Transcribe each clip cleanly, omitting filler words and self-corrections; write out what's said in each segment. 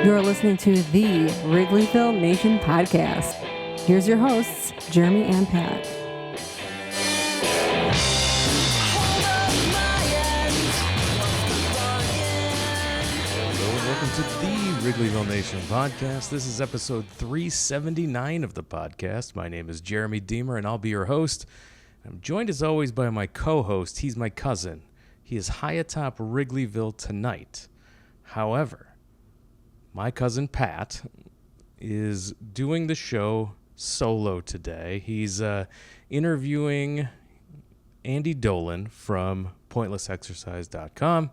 You're listening to the Wrigleyville Nation podcast. Here's your hosts, Jeremy and Pat. Hello and welcome to the Wrigleyville Nation podcast. This is episode 379 of the podcast. My name is Jeremy Deemer and I'll be your host. I'm joined as always by my co-host. He's my cousin. He is high atop Wrigleyville tonight. However, my cousin Pat is doing the show solo today. He's interviewing Andy Dolan from pointlessexercise.com.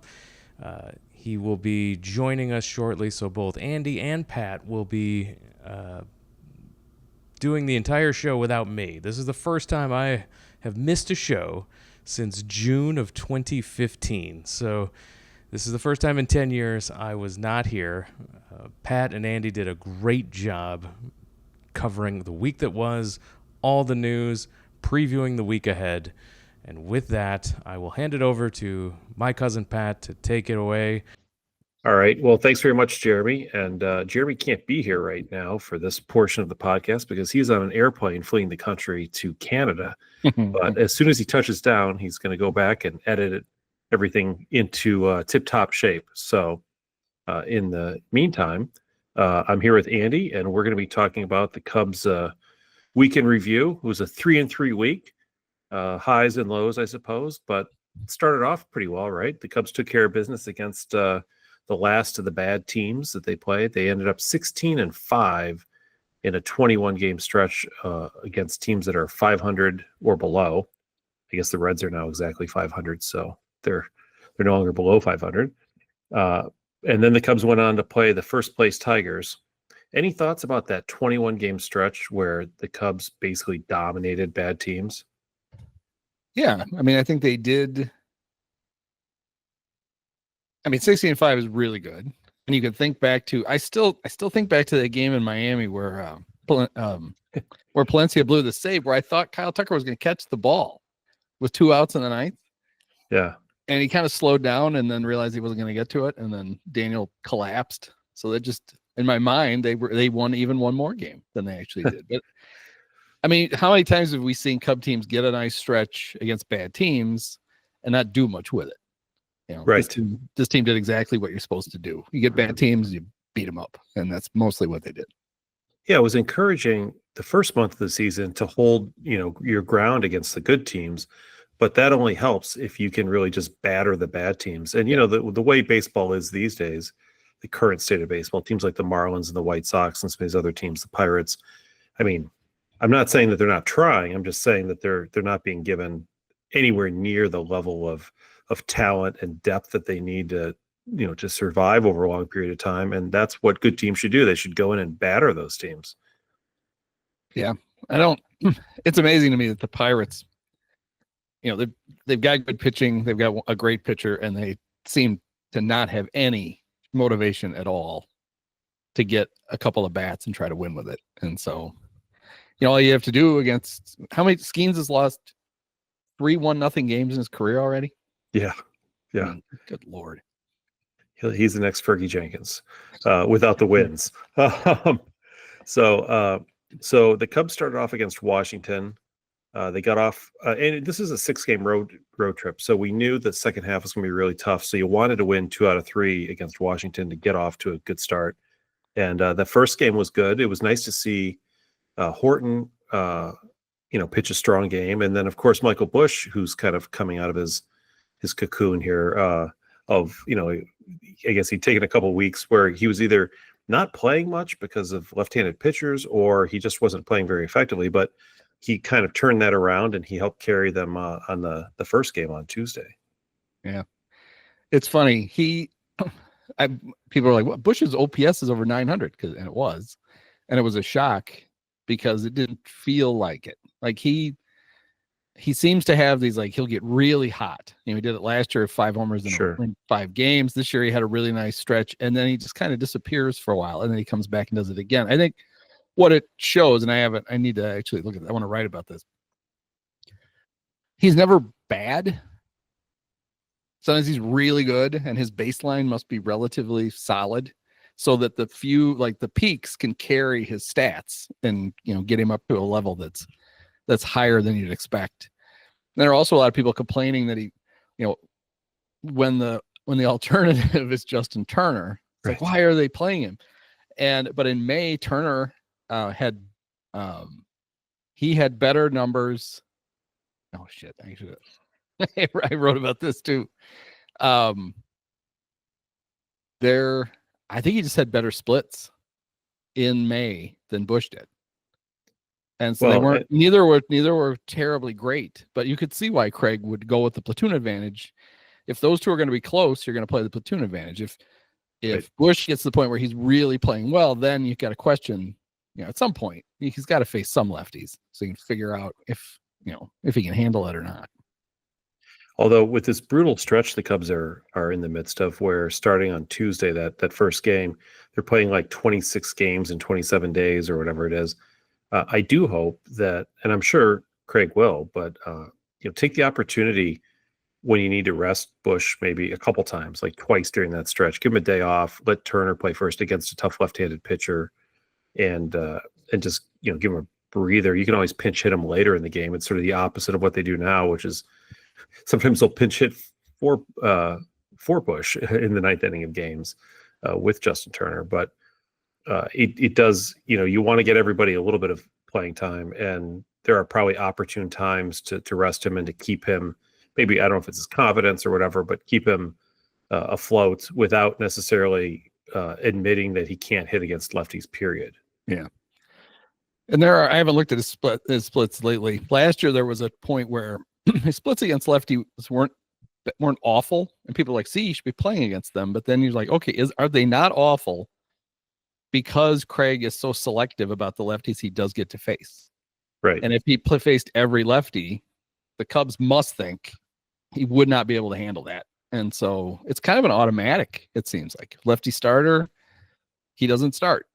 He will be joining us shortly, so both Andy and Pat will be doing the entire show without me. This is the first time I have missed a show since June of 2015, so this is the first time in 10 years I was not here. Pat and Andy did a great job covering the week that was, all the news, previewing the week ahead. And with that, I will hand it over to my cousin Pat to take it away. All right. Well, thanks very much, Jeremy. And Jeremy can't be here right now for this portion of the podcast because he's on an airplane fleeing the country to Canada. But as soon as he touches down, he's going to go back and edit everything into tip-top shape. So in the meantime, I'm here with Andy, and we're going to be talking about the Cubs weekend review. It was a 3-3 week, highs and lows, I suppose, but it started off pretty well, right? The Cubs took care of business against the last of the bad teams that they played. They ended up 16-5 in a 21-game stretch against teams that are 500 or below. I guess the Reds are now exactly 500, so they're no longer below 500. And then the Cubs went on to play the first place Tigers. Any thoughts about that 21-game stretch where the Cubs basically dominated bad teams? Yeah, I mean, I think they did. I mean, 16-5 is really good, and you can think back to. I still think back to the game in Miami where Palencia blew the save, where I thought Kyle Tucker was going to catch the ball with 2 outs in the ninth. Yeah. And he kind of slowed down and then realized he wasn't going to get to it. And then Daniel collapsed. So that just, in my mind, they won even one more game than they actually did. But I mean, how many times have we seen Cub teams get a nice stretch against bad teams and not do much with it? You know, right. This team did exactly what you're supposed to do. You get bad teams, you beat them up. And that's mostly what they did. Yeah, it was encouraging the first month of the season to hold, your ground against the good teams. But that only helps if you can really just batter the bad teams. And, the way baseball is these days, the current state of baseball, teams like the Marlins and the White Sox and some of these other teams, the Pirates. I mean, I'm not saying that they're not trying. I'm just saying that they're not being given anywhere near the level of talent and depth that they need to survive over a long period of time. And that's what good teams should do. They should go in and batter those teams. Yeah. It's amazing to me that the Pirates, they've got good pitching, they've got a great pitcher, and they seem to not have any motivation at all to get a couple of bats and try to win with it. And so, all you have to do against how many Skeens has lost 3-1-0 games in his career already? Yeah. I mean, good Lord. He's the next Fergie Jenkins without the wins. So the Cubs started off against Washington. They got off, and this is a 6-game road trip, so we knew the second half was going to be really tough. So you wanted to win 2 out of 3 against Washington to get off to a good start. And the first game was good. It was nice to see Horton, pitch a strong game, and then of course Michael Busch, who's kind of coming out of his cocoon here. I guess he'd taken a couple of weeks where he was either not playing much because of left-handed pitchers, or he just wasn't playing very effectively, but he kind of turned that around and he helped carry them on the first game on Tuesday. Yeah. It's funny. People are like, well, Bush's OPS is over 900, and it was. And it was a shock because it didn't feel like it. Like he seems to have these, like, he'll get really hot. He did it last year, 5 homers in 5 games. This year he had a really nice stretch, and then he just kind of disappears for a while, and then he comes back and does it again. I think what it shows, and I need to actually look at it. I want to write about this. He's never bad. Sometimes he's really good, and his baseline must be relatively solid. so that the peaks can carry his stats and get him up to a level that's higher than you'd expect. And there are also a lot of people complaining that he, when the alternative is Justin Turner, it's like, why are they playing him? But in May, Turner had better numbers. Oh shit! I wrote about this too. I think he just had better splits in May than Bush did, and so neither were terribly great. But you could see why Craig would go with the platoon advantage. If those two are going to be close, you're going to play the platoon advantage. If Bush gets to the point where he's really playing well, then you've got to question. At some point he's got to face some lefties, so you can figure out if he can handle it or not. Although with this brutal stretch the Cubs are in the midst of, where starting on Tuesday, that first game, they're playing like 26 games in 27 days or whatever it is. I do hope that, and I'm sure Craig will, but take the opportunity when you need to rest Bush maybe a couple times, like twice during that stretch. Give him a day off. Let Turner play first against a tough left-handed pitcher, and just give him a breather. You can always pinch hit him later in the game. It's sort of the opposite of what they do now, which is sometimes they'll pinch hit for Bush in the ninth inning of games with Justin Turner. But it does, you want to get everybody a little bit of playing time, and there are probably opportune times to rest him and to keep him, maybe, I don't know if it's his confidence or whatever, but keep him afloat without necessarily admitting that he can't hit against lefties, period. Yeah. And I haven't looked at his splits lately. Last year, there was a point where his splits against lefties weren't awful, and people were like, see, you should be playing against them. But then you're like, okay, are they not awful because Craig is so selective about the lefties he does get to face? Right. And if he faced every lefty, the Cubs must think he would not be able to handle that. And so it's kind of an automatic, it seems like. Lefty starter, he doesn't start.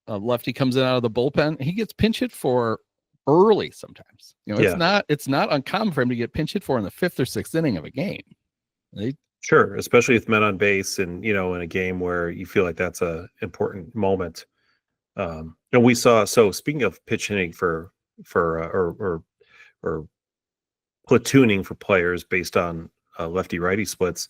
Lefty comes in out of the bullpen, he gets pinch hit for early sometimes. It's not uncommon for him to get pinch hit for in the fifth or sixth inning of a game. Sure, especially with men on base, and in a game where you feel like that's a important moment. And we saw. So speaking of pitch hitting or platooning for players based on lefty righty splits,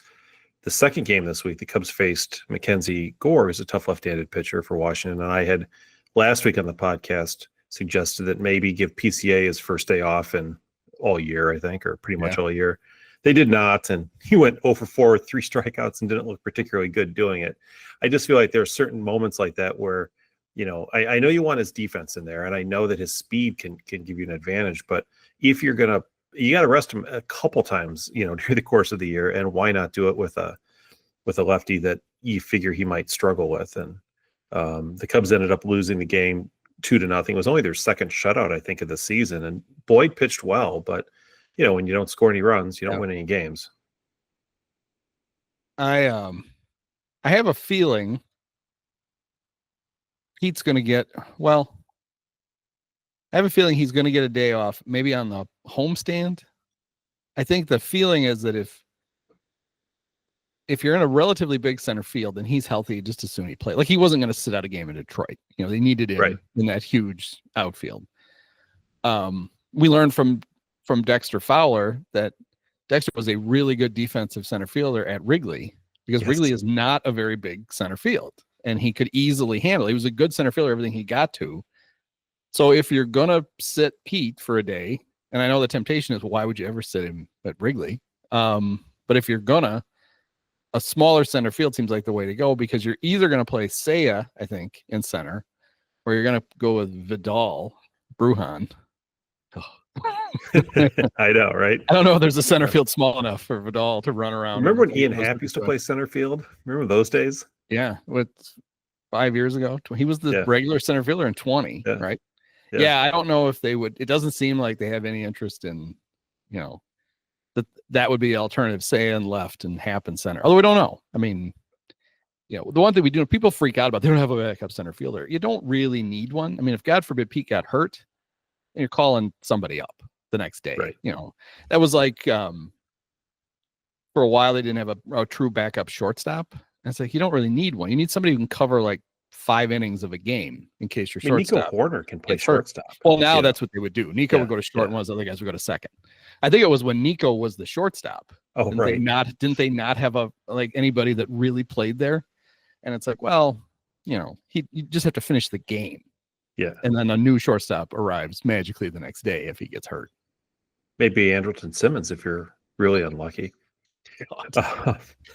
the second game this week, the Cubs faced Mackenzie Gore, who's a tough left-handed pitcher for Washington. And I had last week on the podcast suggested that maybe give PCA his first day off in all year, I think, or pretty much all year. They did not, and he went 0 for 4 with 3 strikeouts and didn't look particularly good doing it. I just feel like there are certain moments like that where, I know you want his defense in there, and I know that his speed can give you an advantage, but if you got to rest him a couple times, during the course of the year, and why not do it with a lefty that you figure he might struggle with? And the Cubs ended up losing the game 2-0. It was only their second shutout, I think, of the season. And Boyd pitched well, but when you don't score any runs, you don't win any games. I have a feeling Pete's going to get I have a feeling he's going to get a day off, maybe on the homestand. I think the feeling is that if you're in a relatively big center field and he's healthy, just as soon he play. Like, he wasn't going to sit out a game in Detroit. They needed him in that huge outfield. We learned from Dexter Fowler that Dexter was a really good defensive center fielder at Wrigley, because Wrigley is not a very big center field, and he could easily handle it. He was a good center fielder, everything he got to. So if you're going to sit Pete for a day, and I know the temptation is, well, why would you ever sit him at Wrigley? But if you're a smaller center field seems like the way to go, because you're either going to play Seiya, I think, in center, or you're going to go with Vidal, Brujan. I know, right? I don't know if there's a center field small enough for Vidal to run around. Remember when Ian Happ used to play center field? Remember those days? Yeah, 5 years ago. He was the regular center fielder in 20, right? Yeah, I don't know if they would. It doesn't seem like they have any interest in, that would be alternative, say, in left and Happ in center. Although we don't know. I mean, the one thing we do, people freak out about, they don't have a backup center fielder. You don't really need one. I mean, if God forbid Pete got hurt, then you're calling somebody up the next day. Right. That was like, for a while they didn't have a true backup shortstop. And it's like, you don't really need one. You need somebody who can cover like 5 innings of a game in case you're Nico shortstop. Horner can play It's hurt. shortstop. Well, now that's what they would do. Nico Yeah, would go to short, and yeah. one of the other guys would go to second. I think it was when Nico was the shortstop. Oh, right. Didn't they not have anybody that really played there? And it's like, well, you just have to finish the game. Yeah. And then a new shortstop arrives magically the next day if he gets hurt. Maybe Andrelton Simmons if you're really unlucky.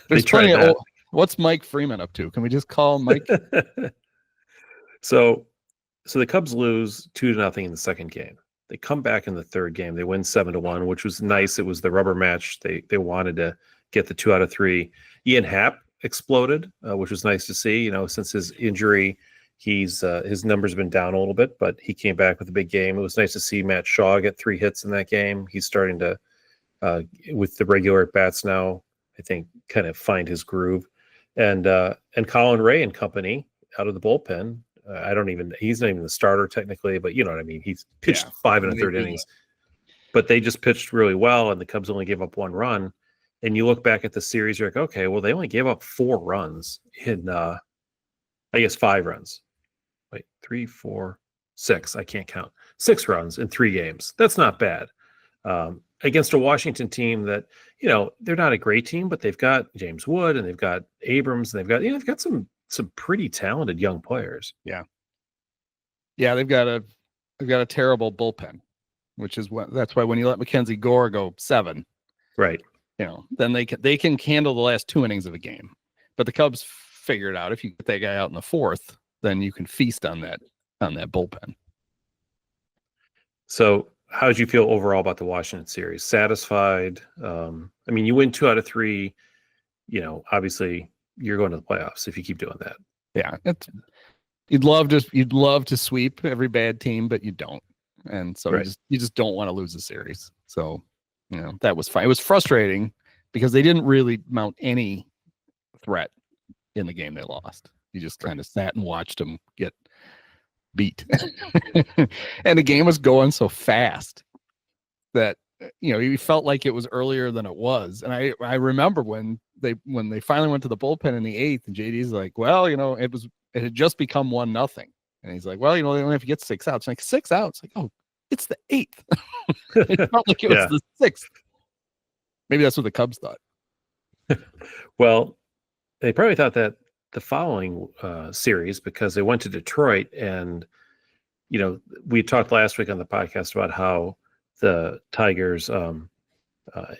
There's plenty of what's Mike Freeman up to? Can we just call Mike? So the Cubs lose 2-0 in the second game. They come back in the third game. They win 7-1, which was nice. It was the rubber match. They wanted to get the 2 out of 3. Ian Happ exploded, which was nice to see. Since his injury, his numbers have been down a little bit, but he came back with a big game. It was nice to see Matt Shaw get 3 hits in that game. He's starting to, with the regular at bats now, I think, kind of find his groove. And Colin Ray and company out of the bullpen. He's not even the starter technically, but you know what I mean? He's pitched 5 1/3 innings, but they just pitched really well. And the Cubs only gave up 1 run. And you look back at the series, you're like, okay, well, they only gave up 4 runs in, 5 runs. Wait, 3, 4, 6. I can't count. 6 runs in 3 games. That's not bad. Against a Washington team that, they're not a great team, but they've got James Wood and they've got Abrams and they've got some pretty talented young players. Yeah, they've got a terrible bullpen, which is that's why when you let Mackenzie Gore go 7, right? Then they can handle the last 2 innings of a game. But the Cubs figured out if you get that guy out in the 4th, then you can feast on that bullpen. So, how did you feel overall about the Washington series? Satisfied? You win 2 out of 3. Obviously, you're going to the playoffs if you keep doing that. Yeah, you'd love to sweep every bad team, but you don't, and so you just don't want to lose a series. So, that was fine. It was frustrating because they didn't really mount any threat in the game they lost. You just kind of sat and watched them get beat, and the game was going so fast that you felt like it was earlier than it was. And I remember when they finally went to the bullpen in the 8th, and JD's like, well, it had just become 1-0, and he's like, well, they only have to get 6 outs. Like 6 outs, like, oh, it's the 8th. It felt like it was the 6th. Maybe that's what the Cubs thought. Well, they probably thought that the following series, because they went to Detroit, and we talked last week on the podcast about how the Tigers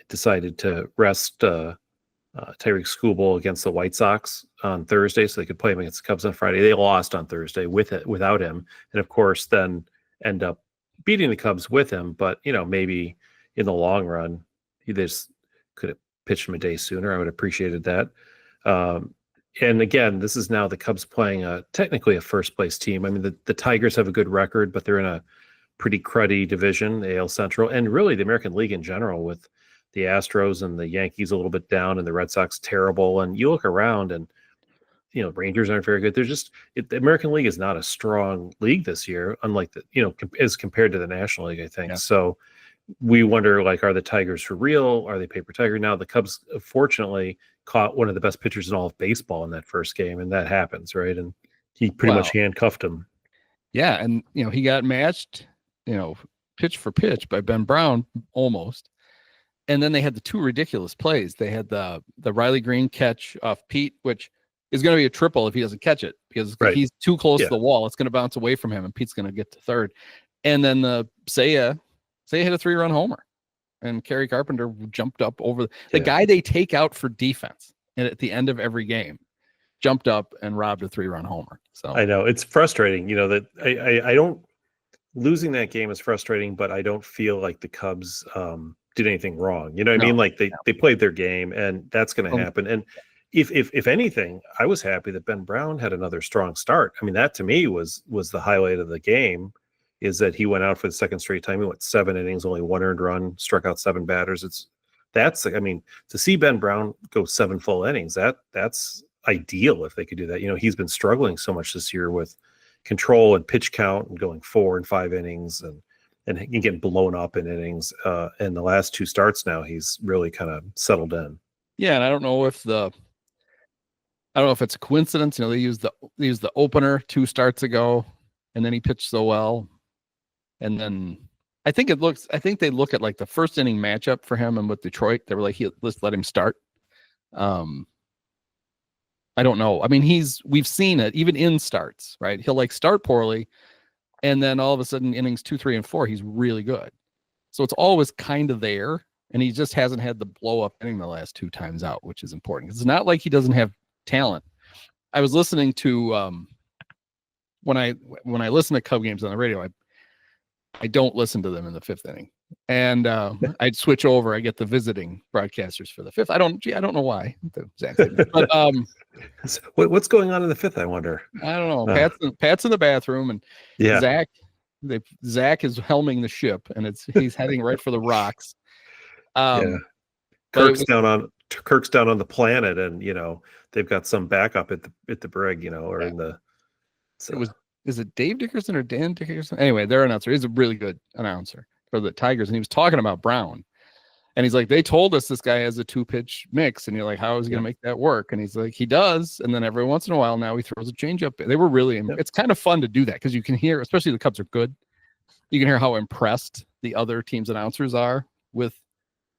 decided to rest Tyreek Skubal against the White Sox on Thursday so they could play him against the Cubs on Friday. They lost on Thursday without him, and of course then end up beating the Cubs with him. But maybe in the long run, he just could have pitched him a day sooner. I would have appreciated that. And again, this is now the Cubs playing technically a first place team. The Tigers have a good record, but they're in a pretty cruddy division, the AL Central, and really the American League in general, with the Astros and the Yankees a little bit down and the Red Sox terrible. And you look around and, Rangers aren't very good. The American League is not a strong league this year, unlike as compared to the National League, I think. Yeah. So we wonder, are the Tigers for real? Are they paper tiger? Now the Cubs, fortunately, caught one of the best pitchers in all of baseball in that first game, and that happens, right? And he pretty much handcuffed him. Yeah, and he got matched, pitch for pitch by Ben Brown almost. And then they had the 2 ridiculous plays. They had the Riley Green catch off Pete, which is going to be a triple if he doesn't catch it, because he's too close to the wall. It's going to bounce away from him, and Pete's going to get to third. And then the Seiya hit a 3-run homer, and Kerry Carpenter jumped up over the guy they take out for defense, and at the end of every game, jumped up and robbed a 3-run homer. So I know it's frustrating, that I don't. Losing that game is frustrating, but I don't feel like the Cubs did anything wrong. You know what I mean? Like they played their game, and that's going to happen. And if anything, I was happy that Ben Brown had another strong start. That to me was the highlight of the game, is that he went out for the second straight time. He went 7 innings, only 1 earned run, struck out 7 batters. To see Ben Brown go 7 full innings, that's ideal if they could do that. He's been struggling so much this year with control and pitch count and going 4 and 5 innings and getting blown up in innings. And the last 2 starts now, he's really kind of settled in. Yeah, and I don't know if the I don't know if it's a coincidence. They used the opener 2 starts ago, and then he pitched so well. And then I think they look at like the first inning matchup for him and with Detroit. They were like, let's let him start. I don't know. I mean, we've seen it even in starts, right? He'll like start poorly, and then all of a sudden innings 2, 3, and 4, he's really good. So it's always kind of there, and he just hasn't had the blow up inning the last 2 times out, which is important. It's not like he doesn't have talent. I was listening to when I listen to Cub games on the radio, I don't listen to them in the 5th inning, and I'd switch over. I get the visiting broadcasters for the 5th. I don't know why exactly, but what's going on in the 5th? I wonder. I don't know. Pat's in the bathroom, and Zach is helming the ship, and he's heading right for the rocks. Kirk's down on the planet, and they've got some backup at the brig, or in the. So. Is it Dave Dickerson or Dan Dickerson? Anyway, their announcer. He's a really good announcer for the Tigers, and he was talking about Brown. And he's like, they told us this guy has a 2-pitch mix, and you're like, how is he going to make that work? And he's like, he does. And then every once in a while, now he throws a changeup. They were really. It's kind of fun to do that because you can hear, especially the Cubs are good. You can hear how impressed the other team's announcers are with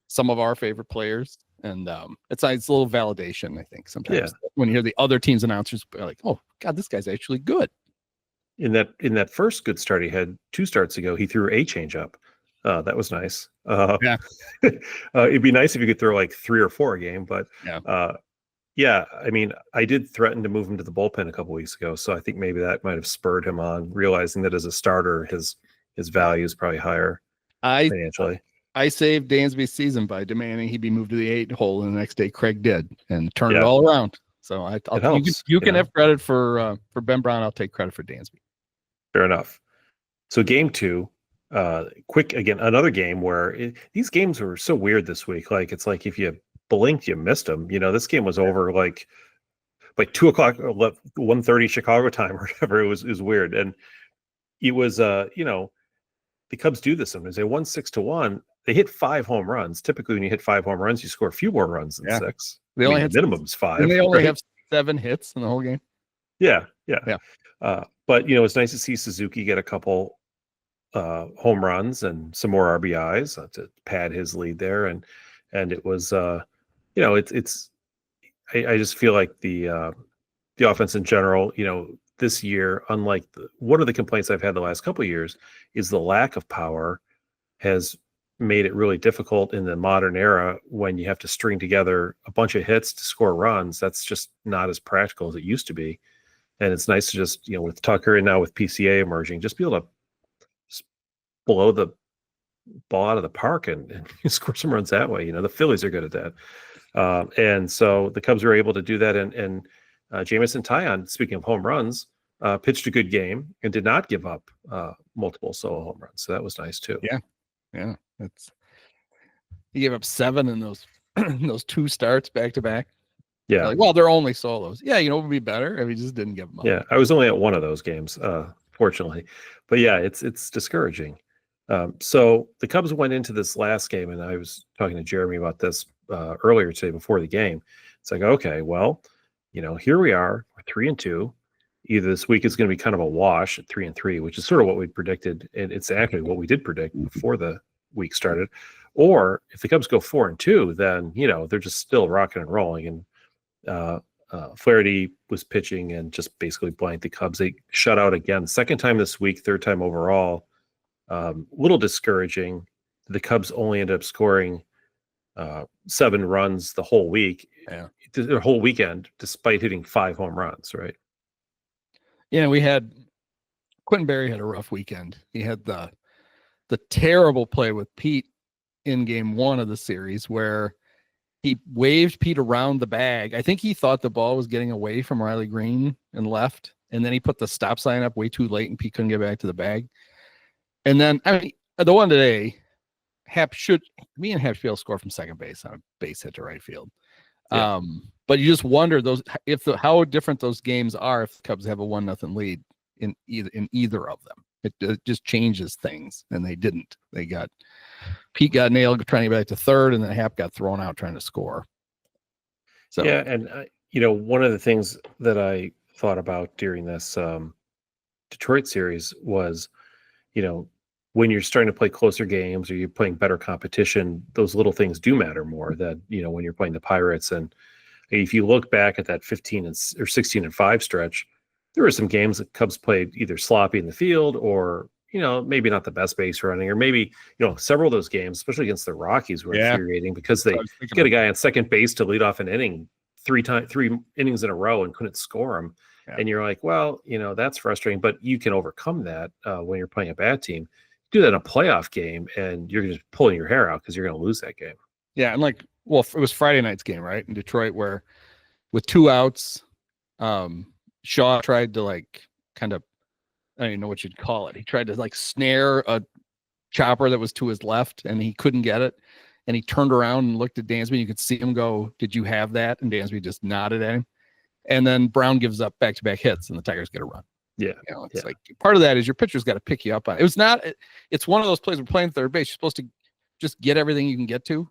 some of our favorite players, and it's a little validation. I think sometimes when you hear the other team's announcers, are like, oh God, this guy's actually good. In that first good start he had 2 starts ago, he threw a changeup. That was nice. It'd be nice if you could throw like 3 or 4 a game, but I mean, I did threaten to move him to the bullpen a couple weeks ago, so I think maybe that might have spurred him on, realizing that as a starter, his value is probably higher financially. I saved Dansby's season by demanding he be moved to the 8 hole, and the next day Craig did and turned it all around. So you can have credit for Ben Brown. I'll take credit for Dansby. Fair enough. So game 2, quick again, another game where these games were so weird this week. Like it's like if you blinked, you missed them. This game was over like 2 o'clock, 1:30 Chicago time or whatever. It was weird, and it was the Cubs do this sometimes. They won 6-1. They hit 5 home runs. Typically, when you hit 5 home runs, you score a few more runs than 6. They only had minimum's 5. And they only have 7 hits in the whole game. Yeah. But it's nice to see Suzuki get a couple home runs and some more RBIs to pad his lead there, and it was it's I just feel like the offense in general, this year, unlike one of the complaints I've had the last couple of years, is the lack of power has made it really difficult in the modern era when you have to string together a bunch of hits to score runs. That's just not as practical as it used to be. And it's nice to just, with Tucker and now with PCA emerging, just be able to just blow the ball out of the park and score some runs that way. The Phillies are good at that. And so the Cubs were able to do that. And Jamison Taillon, speaking of home runs, pitched a good game and did not give up multiple solo home runs. So that was nice too. Yeah. He gave up 7 in those 2 starts back to back. Yeah. Like, well, they're only solos. Yeah, it would be better if he just didn't give them up. Yeah, I was only at one of those games, fortunately. But yeah, it's discouraging. So the Cubs went into this last game, and I was talking to Jeremy about this earlier today before the game. It's like, okay, well, here we are, we're 3-2. Either this week is going to be kind of a wash at 3-3, which is sort of what we predicted, and it's actually what we did predict before the week started. Or if the Cubs go 4-2, then they're just still rocking and rolling. And Flaherty was pitching and just basically blanked the Cubs. They shut out again, 2nd time this week, 3rd time overall. Little discouraging. The Cubs only ended up scoring 7 runs the whole week, the whole weekend, despite hitting 5 home runs. Right? Yeah, we had Quentin Berry had a rough weekend. He had the terrible play with Pete in game 1 of the series where he waved Pete around the bag. I think he thought the ball was getting away from Riley Green and left, and then he put the stop sign up way too late, and Pete couldn't get back to the bag. And then, the one today, Hap should be able to score from second base on a base hit to right field. Yeah. But you just wonder how different those games are if the Cubs have a 1-0 lead in either of them. It just changes things, and they didn't. Pete got nailed trying to get back to third, and then Hap got thrown out trying to score. So yeah, and One of the things that I thought about during this Detroit series was, when you're starting to play closer games or you're playing better competition, those little things do matter more than, when you're playing the Pirates. And if you look back at that 16-5 stretch, there were some games that Cubs played either sloppy in the field or, maybe not the best base running, or maybe, several of those games, especially against the Rockies, were infuriating because they get a guy on second base to lead off an inning three innings in a row and couldn't score him. Yeah. And you're like, well, that's frustrating, but you can overcome that when you're playing a bad team. Do that in a playoff game and you're just pulling your hair out because you're going to lose that game. Yeah. And it was Friday night's game, right? In Detroit, where with 2 outs, Shaw tried to kind of, I don't even know what you'd call it. He tried to snare a chopper that was to his left and he couldn't get it. And he turned around and looked at Dansby. You could see him go, "Did you have that?" And Dansby just nodded at him. And then Brown gives up back-to-back hits and the Tigers get a run. Yeah. It's part of that is your pitcher's got to pick you up on it. It's one of those plays we're playing third base. You're supposed to just get everything you can get to.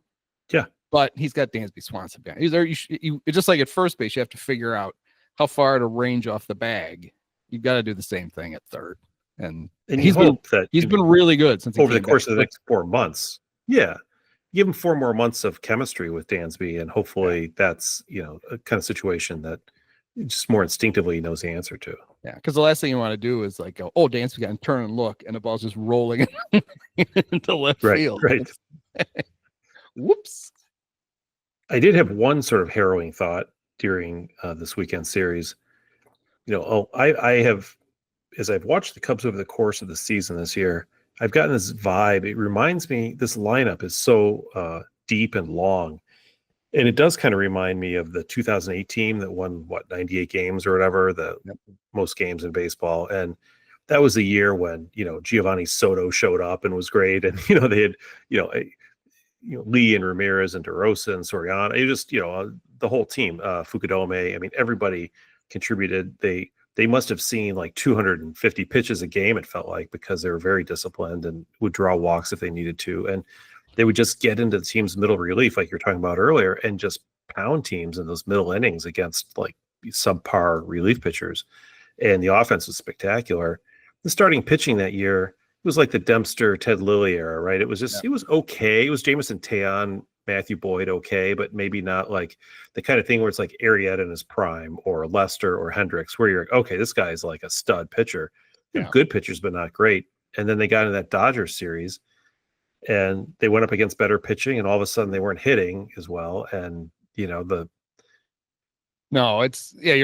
Yeah. But he's got Dansby Swanson behind. He's there. It's just like at first base, you have to figure out how far to range off the bag. You've got to do the same thing at third. And he's been really good since over the course of the next 4 months. Yeah. Give him 4 more months of chemistry with Dansby, and hopefully that's, a kind of situation that just more instinctively knows the answer to. Yeah, because the last thing you want to do is go, "Oh, Dansby got to turn and look," and the ball's just rolling into left field. Right. Whoops. I did have one sort of harrowing thought during this weekend series. I have, as I've watched the Cubs over the course of the season this year, I've gotten this vibe. It reminds me, this lineup is so deep and long. And it does kind of remind me of the 2008 team that won 98 games or whatever, most games in baseball. And that was the year when, Giovanni Soto showed up and was great. And, they had, Lee and Ramirez and DeRosa and Soriano. It just, the whole team, Fukudome. I mean, everybody contributed. They must have seen 250 pitches a game, it felt like, because they were very disciplined and would draw walks if they needed to. And they would just get into the team's middle relief, like you were talking about earlier, and just pound teams in those middle innings against subpar relief pitchers. And the offense was spectacular. The starting pitching that year, it was like the Dempster, Ted Lilly era, right? It was just, It was okay. It was Jameson Taillon, Matthew Boyd, okay, but maybe not the kind of thing where it's like Arrieta in his prime or Lester or Hendricks, where you're okay, this guy's like a stud pitcher. Good pitchers, but not great. And then they got into that Dodgers series and they went up against better pitching, and all of a sudden they weren't hitting as well. And you're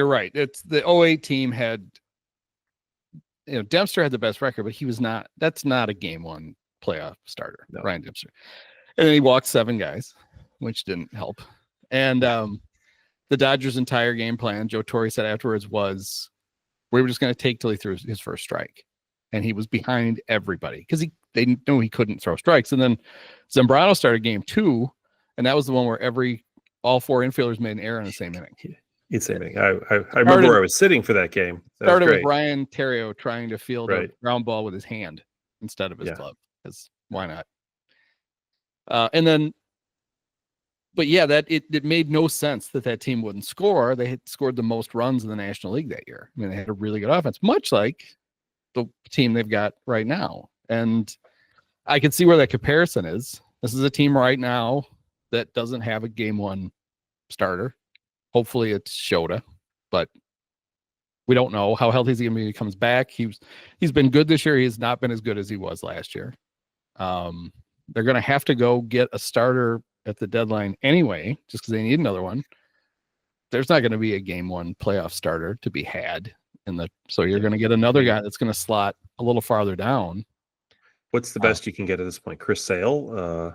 right. It's the 08 team had, Dempster had the best record, but that's not a game 1 playoff starter, no. Ryan Dempster. And then he walked 7 guys, which didn't help. And the Dodgers' entire game plan, Joe Torre said afterwards, was we were just going to take till he threw his first strike. And he was behind everybody because they knew he couldn't throw strikes. And then Zambrano started game 2, and that was the one where all 4 infielders made an error in the same inning. Same inning. I remember where I was sitting for that game. Started with Brian Terrio trying to field a ground ball with his hand instead of his glove. Because why not? It made no sense that team wouldn't score. They had scored the most runs in the National League that year. I mean, they had a really good offense, much like the team they've got right now. And I can see where that comparison is. This is a team right now that doesn't have a game 1 starter. Hopefully it's Shota, but we don't know how healthy he's going to be when he comes back. He's been good this year. He has not been as good as he was last year. They're going to have to go get a starter at the deadline anyway, just because they need another one. There's not going to be a game 1 playoff starter to be had so you're going to get another guy that's going to slot a little farther down. What's the best you can get at this point? Chris Sale?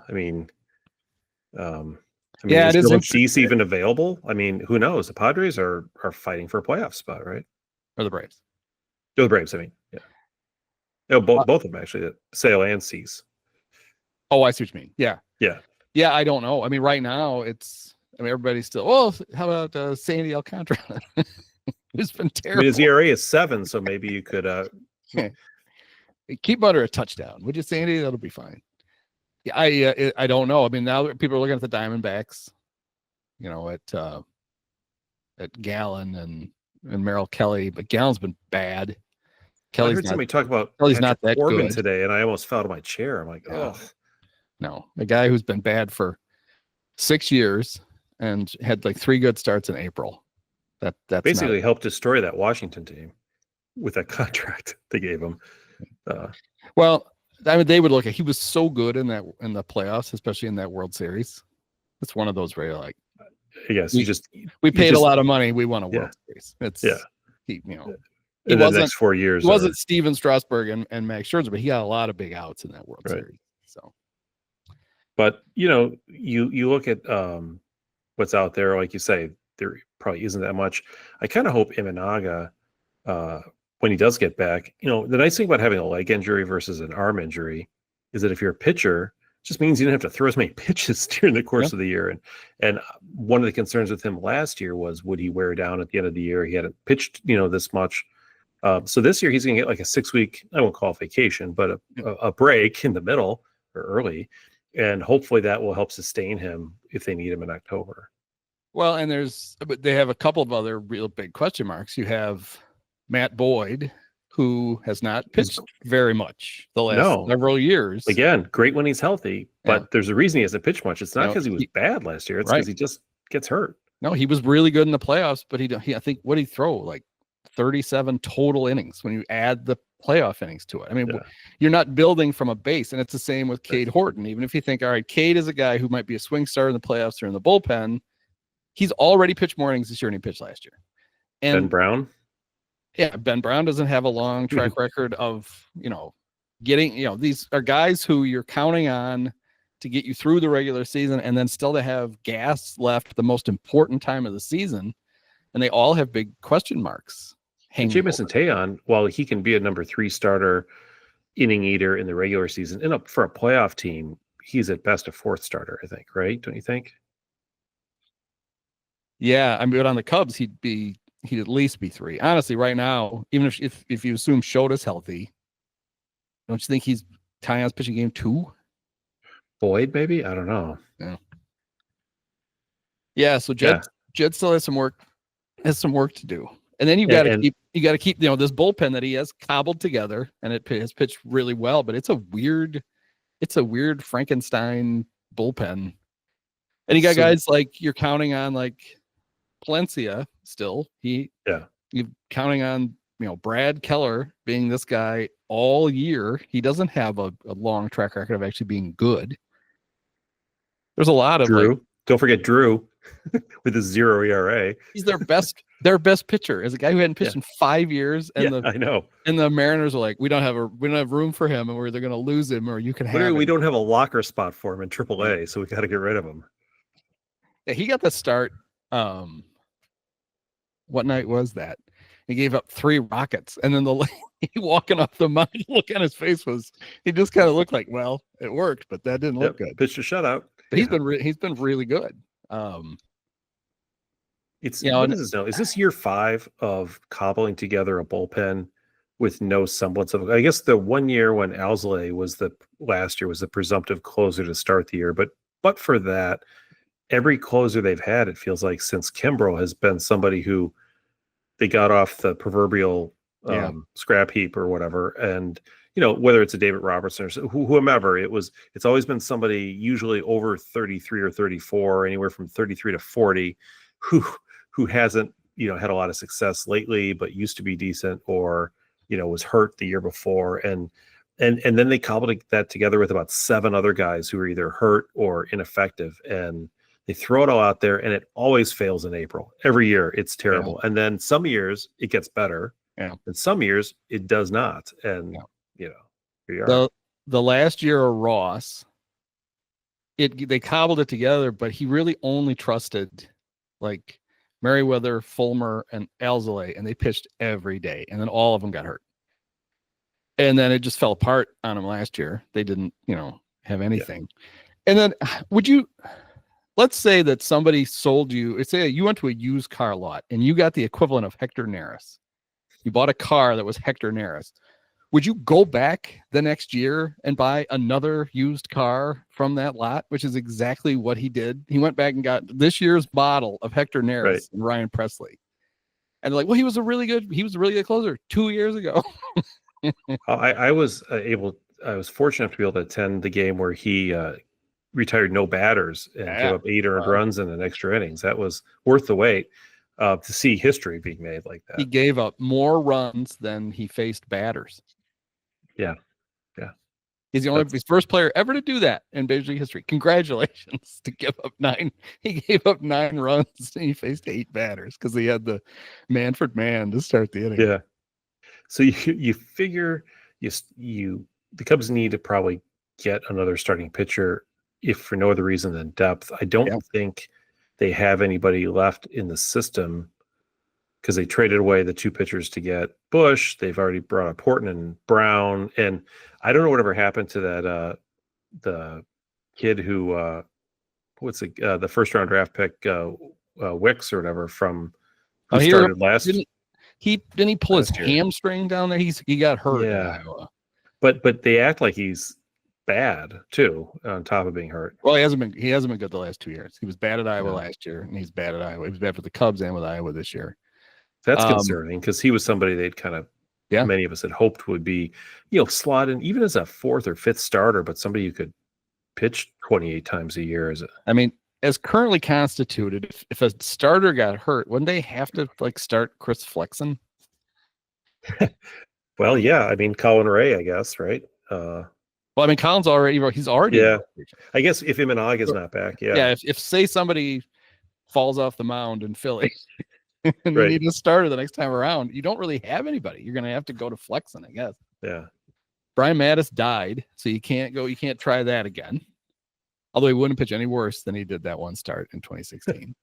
Is Cease even available? I mean, who knows? The Padres are fighting for a playoff spot, right? Or the Braves? The Braves. I mean, yeah. No, both of them actually. Sale and Cease. Oh, I see what you mean. Yeah. Yeah. I don't know. I mean, right now everybody's still. Well, how about Sandy Alcantara? Who's been terrible. His ERA is 7, so maybe you could keep under a touchdown. Would you, Sandy? That'll be fine. I don't know. I mean, now people are looking at the Diamondbacks. at Gallon and Merrill Kelly, but Gallon's been bad. I heard somebody talk about Kelly's Patrick not that Corbin good today, and I almost fell out of my chair. I'm like, Yeah. oh, No, a guy who's been bad for 6 years and had like 3 good starts in April. That's basically helped destroy that Washington team with that contract they gave him. Well, I mean, they would look at. He was so good in the playoffs, especially in that World Series. It's one of those where you're like, yes, we paid a lot of money. We won a World Series. It's he in the next 4 years. He wasn't Steven Strasburg and Max Scherzer, but he got a lot of big outs in that World Series. So, but you look at what's out there, like you say, there probably isn't that much. I kind of hope Imanaga, when he does get back, the nice thing about having a leg injury versus an arm injury is that if you're a pitcher, it just means you don't have to throw as many pitches during the course of the year. And one of the concerns with him last year was, would he wear down at the end of the year? He hadn't pitched, this much. So this year he's going to get like a 6-week, I won't call it vacation, but a break in the middle or early. And hopefully that will help sustain him if they need him in October. Well, and they have a couple of other real big question marks. You have Matt Boyd, who has not pitched very much the last several years. Again, great when he's healthy, but there's a reason he hasn't pitched much. It's not because he was bad last year. It's because he just gets hurt. No, he was really good in the playoffs, but I think, what did he throw? Like 37 total innings when you add the playoff innings to it. I mean, you're not building from a base, and it's the same with Cade Horton. Even if you think, all right, Cade is a guy who might be a swing starter in the playoffs or in the bullpen, he's already pitched more innings this year than he pitched last year. And Ben Brown? Yeah, Ben Brown doesn't have a long track record of, getting, these are guys who you're counting on to get you through the regular season and then still to have gas left the most important time of the season. And they all have big question marks. Jamison Tejon, while he can be a number 3 starter, inning eater in the regular season, and for a playoff team, he's at best a 4th starter, I think, right? Don't you think? Yeah, I mean, but on the Cubs, he'd at least be 3. Honestly, right now, even if you assume Shota's healthy, don't you think Tejon's pitching game 2? Boyd, maybe? I don't know. Yeah. So Jed still has some work to do, and then you got to keep this bullpen that he has cobbled together, and it has pitched really well. But it's a weird Frankenstein bullpen, and you got guys like you're counting on like Palencia still. You're counting on Brad Keller being this guy all year. He doesn't have a long track record of actually being good. There's a lot of Drew. Don't forget Drew with his 0 ERA. He's their best pitcher, as a guy who hadn't pitched in 5 years. And I know. And the Mariners are like, we don't have room for him, and we're either going to lose him or you can have him. We don't have a locker spot for him in AAA, so we got to get rid of him. Yeah, he got the start. What night was that? He gave up 3 rockets, and then he walking off the mound, look on his face he just kind of looked like, well, it worked, but that didn't look good. Pitched a shutout. But he's been really good. It's what is this now? Is this year 5 of cobbling together a bullpen with no semblance of? I guess the one year when Alzolay was last year was the presumptive closer to start the year, but for that, every closer they've had, it feels like since Kimbrel, has been somebody who they got off the proverbial scrap heap or whatever, and whether it's a David Robertson or whomever, it's always been somebody usually over 33 or 34, anywhere from 33 to 40, who hasn't had a lot of success lately, but used to be decent, or was hurt the year before, and then they cobbled that together with about 7 other guys who are either hurt or ineffective, and they throw it all out there, and it always fails in April. Every year it's terrible, and then some years it gets better, and some years it does not, and here you are. The last year of Ross, they cobbled it together, but he really only trusted like Merriweather, Fulmer, and Alzolay, and they pitched every day, and then all of them got hurt, and then it just fell apart on them last year. They didn't have anything. And then let's say that somebody sold you, say you went to a used car lot and you got the equivalent of Hector Neris. You bought a car that was Hector Neris. would you go back the next year and buy another used car from that lot, which is exactly what he did? He went back and got this year's model of Hector Neris and Ryan Presley. And they're like, well, he was a really good closer 2 years ago. I was fortunate to be able to attend the game where he retired no batters and gave up 8 earned runs in an extra innings. That was worth the wait to see history being made like that. He gave up more runs than he faced batters. Yeah. He's the only first player ever to do that in Major League history. Congratulations to give up 9. He gave up 9 runs and he faced 8 batters because he had the Manfred man to start the inning. Yeah. So you figure the Cubs need to probably get another starting pitcher, if for no other reason than depth. I don't think they have anybody left in the system because they traded away the 2 pitchers to get Bush. They've already brought up Horton and Brown, and I don't know whatever happened to that the kid who the first round draft pick Wicks or whatever from who started last. Didn't he pull his hamstring down there? He got hurt in Iowa. But they act like he's bad too, on top of being hurt. Well, he hasn't been good the last 2 years. He was bad at Iowa last year, and he's bad at Iowa. He was bad for the Cubs and with Iowa this year. That's concerning because he was somebody they'd kind of many of us had hoped would be, slot in even as a 4th or 5th starter, but somebody you could pitch 28 times a year. As currently constituted, if a starter got hurt, wouldn't they have to start Chris Flexen? Well, yeah. Colin Ray, I guess, right? Colin's already. Yeah. I guess if Imanaga's not back, if say somebody falls off the mound in Philly and you need a starter the next time around, you don't really have anybody. You're going to have to go to Flexen, I guess. Yeah. Brian Mattis died, so you can't try that again. Although he wouldn't pitch any worse than he did that one start in 2016.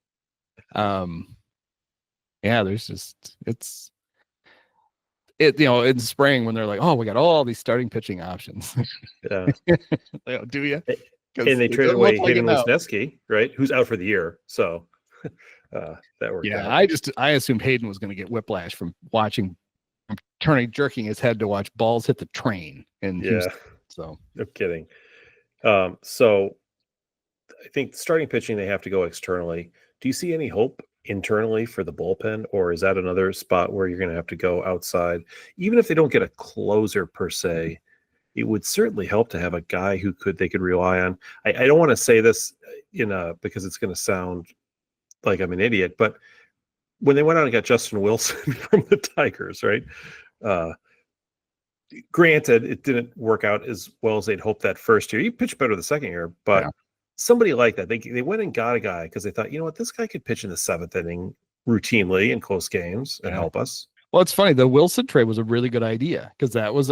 In spring when they're like, oh, we got all these starting pitching options. Yeah. Do you? And they traded away Hayden Wesneski, right? Who's out for the year. So that worked out. I assumed Hayden was going to get whiplash from jerking his head to watch balls hit the train in Houston. So no kidding. So I think starting pitching, they have to go externally. Do you see any hope internally for the bullpen, or is that another spot where you're going to have to go outside? Even if they don't get a closer per se, it would certainly help to have a guy who they could rely on. I don't want to say this because it's going to sound like I'm an idiot, but when they went out and got Justin Wilson from the Tigers, right? Granted, it didn't work out as well as they'd hoped that first year. He pitched better the second year, but somebody like that, they went and got a guy because they thought, this guy could pitch in the 7th inning routinely in close games and help us. Well, it's funny. The Wilson trade was a really good idea because that was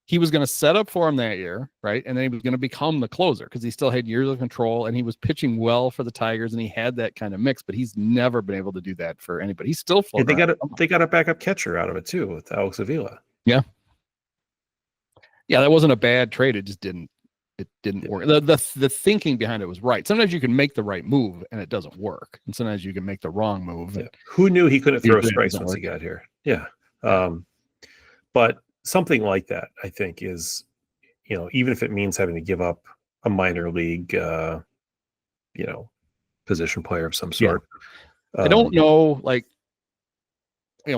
he was going to set up for him that year, right? And then he was going to become the closer because he still had years of control and he was pitching well for the Tigers and he had that kind of mix, but he's never been able to do that for anybody. He's still floating. They got a backup catcher out of it too with Alex Avila. Yeah. Yeah, that wasn't a bad trade. It just didn't work. The thinking behind it was right. Sometimes you can make the right move and it doesn't work. And sometimes you can make the wrong move. Yeah. Who knew he couldn't throw strikes once he got here? Yeah. But something like that, I think, is, even if it means having to give up a minor league, position player of some sort. I don't know,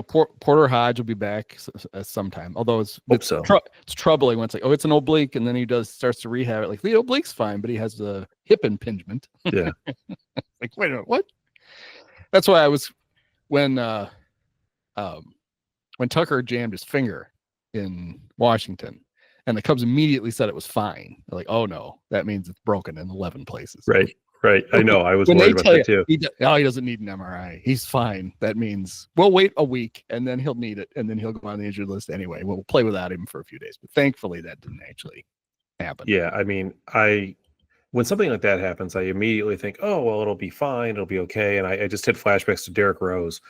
Porter Hodge will be back sometime. Although it's troubling when it's like, it's an oblique, and then he starts to rehab it. The oblique's fine, but he has the hip impingement. Yeah. Wait a minute, what? That's why I was when Tucker jammed his finger in Washington, and the Cubs immediately said it was fine. They're like, oh no, that means it's broken in 11 places. Right. I know. I was worried about that too. He doesn't need an MRI. He's fine. That means we'll wait a week and then he'll need it. And then he'll go on the injured list anyway. We'll play without him for a few days. But thankfully that didn't actually happen. Yeah. When something like that happens, I immediately think, oh, well, it'll be fine. It'll be okay. And I just had flashbacks to Derrick Rose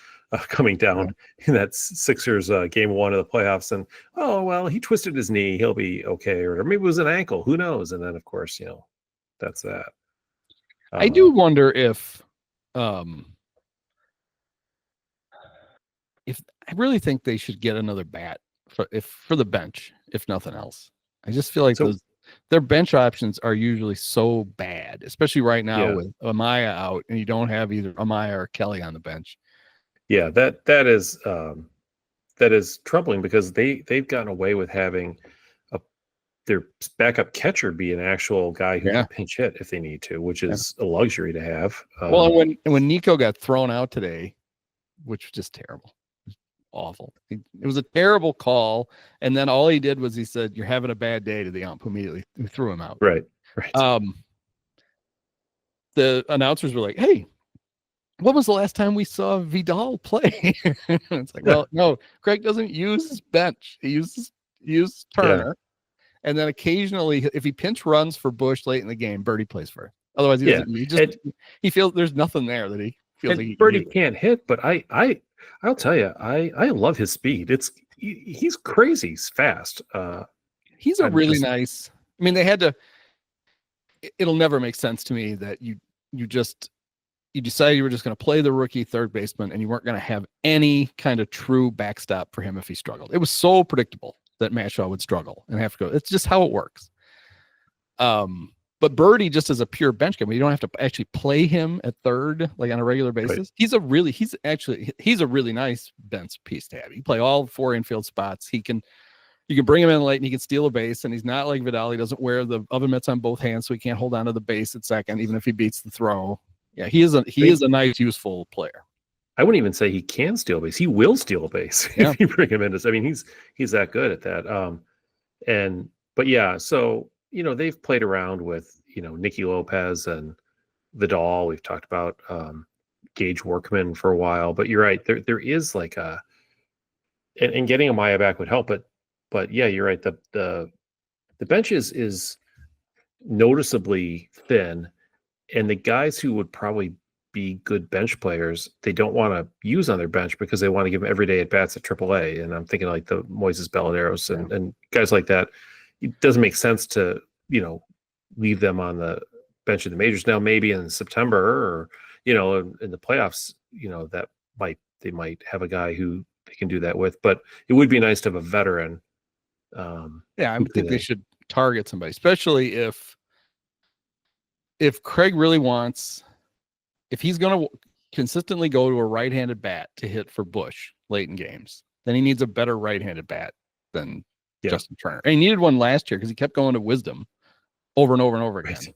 coming down in that Sixers game 1 of the playoffs. And, oh, well, he twisted his knee. He'll be okay. Or maybe it was an ankle. Who knows? And then, of course, that's that. I do wonder if I really think they should get another bat for the bench, if nothing else. I just feel like So- their bench options are usually so bad, especially right now Yeah. with Amaya out, and you don't have either Amaya or Kelly on the bench. Yeah, that is troubling because they've gotten away with having their backup catcher be an actual guy who can pinch hit if they need to, which is a luxury to have. Well, and when Nico got thrown out today, which was just terrible, awful. It was a terrible call, and then all he did was he said, "You're having a bad day" to the ump, who immediately threw him out. Right. The announcers were like, "Hey, when was the last time we saw Vidal play?" It's like, well, no, Craig doesn't use his bench. He uses Turner. And then occasionally, if he pinch runs for Bush late in the game, Birdie plays for him. Otherwise, he doesn't. He feels there's nothing there that he feels like Birdie can't hit. But I'll tell you, I love his speed. He's crazy. He's fast. He's a really nice. I mean, they had to. It'll never make sense to me that you decided you were just going to play the rookie third baseman and you weren't going to have any kind of true backstop for him if he struggled. It was so predictable that Mashaw would struggle and have to go. It's just how it works. But Birdie, just as a pure bench guy, you don't have to actually play him at third like on a regular basis. Right. He's a really nice bench piece to have. You play all 4 infield spots. You can bring him in late and he can steal a base, and he's not like Vidal. He doesn't wear the oven mitts on both hands, so he can't hold on to the base at second, even if he beats the throw. Yeah, he is a nice, useful player. I wouldn't even say he can steal a base. He will steal a base if you bring him in. I mean, he's that good at that. But yeah, so they've played around with Nicky Lopez and Vidal. We've talked about Gage Workman for a while, but you're right. There is like and getting Amaya back would help, but yeah, you're right. The bench is noticeably thin, and the guys who would probably be good bench players, they don't want to use on their bench because they want to give them every day at bats at AAA. And I'm thinking like the Moises Baladeros and guys like that. It doesn't make sense to, leave them on the bench in the majors. Now, maybe in September or, in the playoffs, they might have a guy who they can do that with, but it would be nice to have a veteran. I think they should target somebody, especially if Craig really wants, if he's going to consistently go to a right-handed bat to hit for Bush late in games, then he needs a better right-handed bat than Justin Turner. And he needed one last year because he kept going to Wisdom over and over and over again. Right.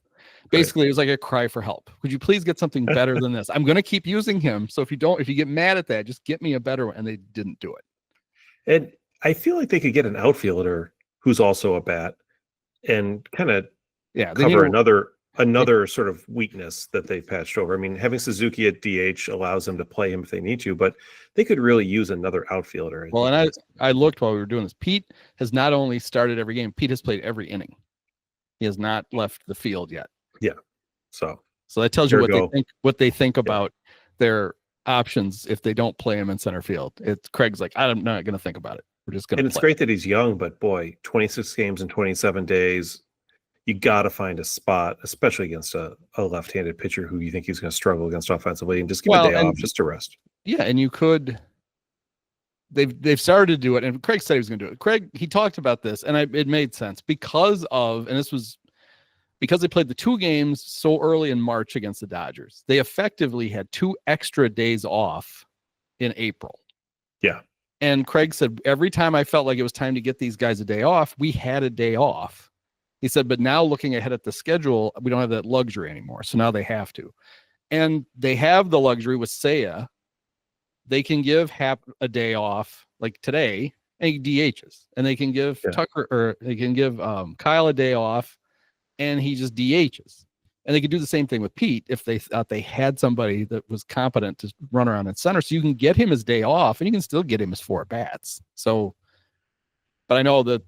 Basically, it was like a cry for help. Would you please get something better than this? I'm going to keep using him. So if you get mad at that, just get me a better one. And they didn't do it. And I feel like they could get an outfielder who's also a bat and kind of cover another sort of weakness that they've patched over. I mean, having Suzuki at DH allows them to play him if they need to, but they could really use another outfielder. Well, and I looked while we were doing this. Pete has not only started every game, Pete has played every inning. He has not left the field yet. Yeah. So that tells you what they think about their options if they don't play him in center field. Craig's like, I'm not going to think about it. We're just going to. And it's great that he's young, but boy, 26 games in 27 days. You got to find a spot, especially against a left-handed pitcher who you think he's going to struggle against offensively, and just give a day off just to rest. Yeah, and you could. They've started to do it, and Craig said he was going to do it. Craig, he talked about this, and it made sense because they played the 2 games so early in March against the Dodgers. They effectively had 2 extra days off in April. Yeah. And Craig said, every time I felt like it was time to get these guys a day off, we had a day off. He said, but now looking ahead at the schedule, we don't have that luxury anymore. So now they have to. And they have the luxury with Seiya. They can give Hap a day off, like today, and he DHs. And they can give Tucker, or they can give Kyle a day off, and he just DHs. And they could do the same thing with Pete if they thought they had somebody that was competent to run around at center. So you can get him his day off, and you can still get him his 4 bats. So, but I know that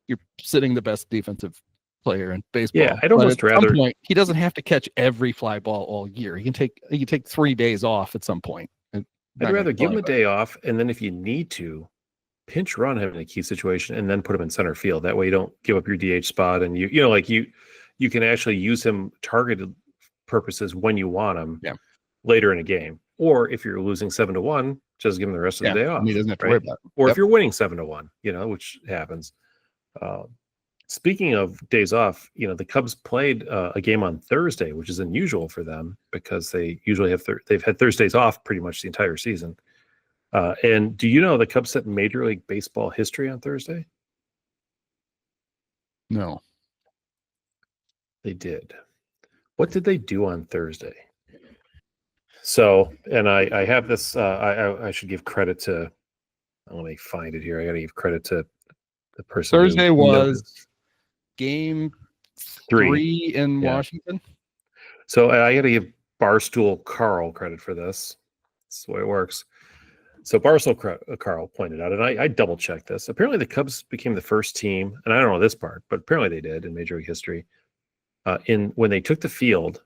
you're sitting the best defensive player in baseball. Yeah, I'd almost rather. Some point, he doesn't have to catch every fly ball all year. He can take 3 days off at some point. I'd rather give him a day off, and then if you need to, pinch run him in a key situation, and then put him in center field. That way, you don't give up your DH spot, and you can actually use him targeted purposes when you want him later in a game. Or if you're losing 7-1, just give him the rest of the day off. And he doesn't have to worry about it. Or if you're winning 7-1, which happens. Speaking of days off, the Cubs played a game on Thursday, which is unusual for them because they usually have they've had Thursdays off pretty much the entire season. And do you know the Cubs set Major League Baseball history on Thursday? No. They did. What did they do on Thursday? So, and I have this, I should give credit to, let me find it here. I got to give credit to the person. Thursday was game 3 in Washington. So I got to give Barstool Carl credit for this. That's the way it works. So Barstool Carl pointed out, and I double checked this. Apparently the Cubs became the first team, and I don't know this part, but apparently they did in Major League history. When they took the field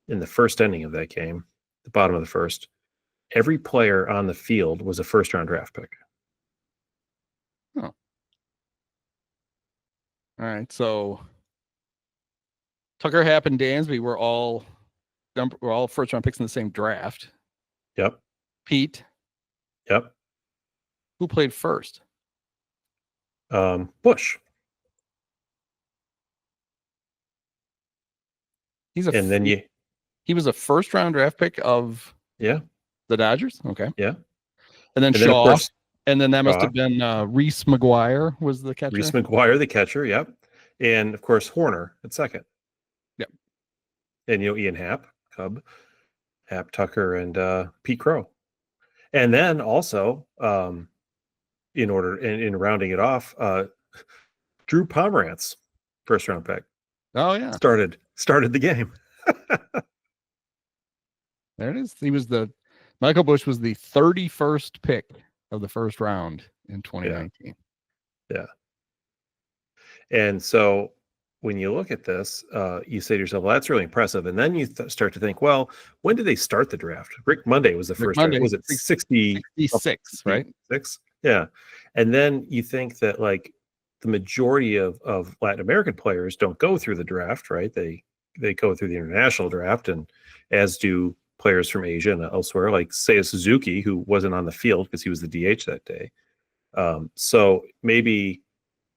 in the first inning of that game, the bottom of the first, every player on the field was a first-round draft pick. Oh. All right. So Tucker, Happ, and Dansby were all first-round picks in the same draft. Yep. Pete. Yep. Who played first? Bush. He was a first-round draft pick of the Dodgers. Okay. Yeah. And then Shaw. Of course, and then that must have been Reese McGuire was the catcher. Reese McGuire, the catcher. Yep. And of course, Horner at second. Yep. And Ian Happ, Cub, Happ, Tucker, and Pete Crow. And then also, in rounding it off, Drew Pomerantz, first-round pick. Oh yeah. Started the game. There it is. Michael Bush was the 31st pick of the first round in 2019. Yeah. And so when you look at this, you say to yourself, well, that's really impressive. And then you start to think, well, when did they start the draft? Rick Monday was the first draft. Was it 66, right? 6? Yeah. And then you think that like the majority of Latin American players don't go through the draft, right? They go through the international draft, and as do players from Asia and elsewhere, like Seiya Suzuki, who wasn't on the field because he was the DH that day. So maybe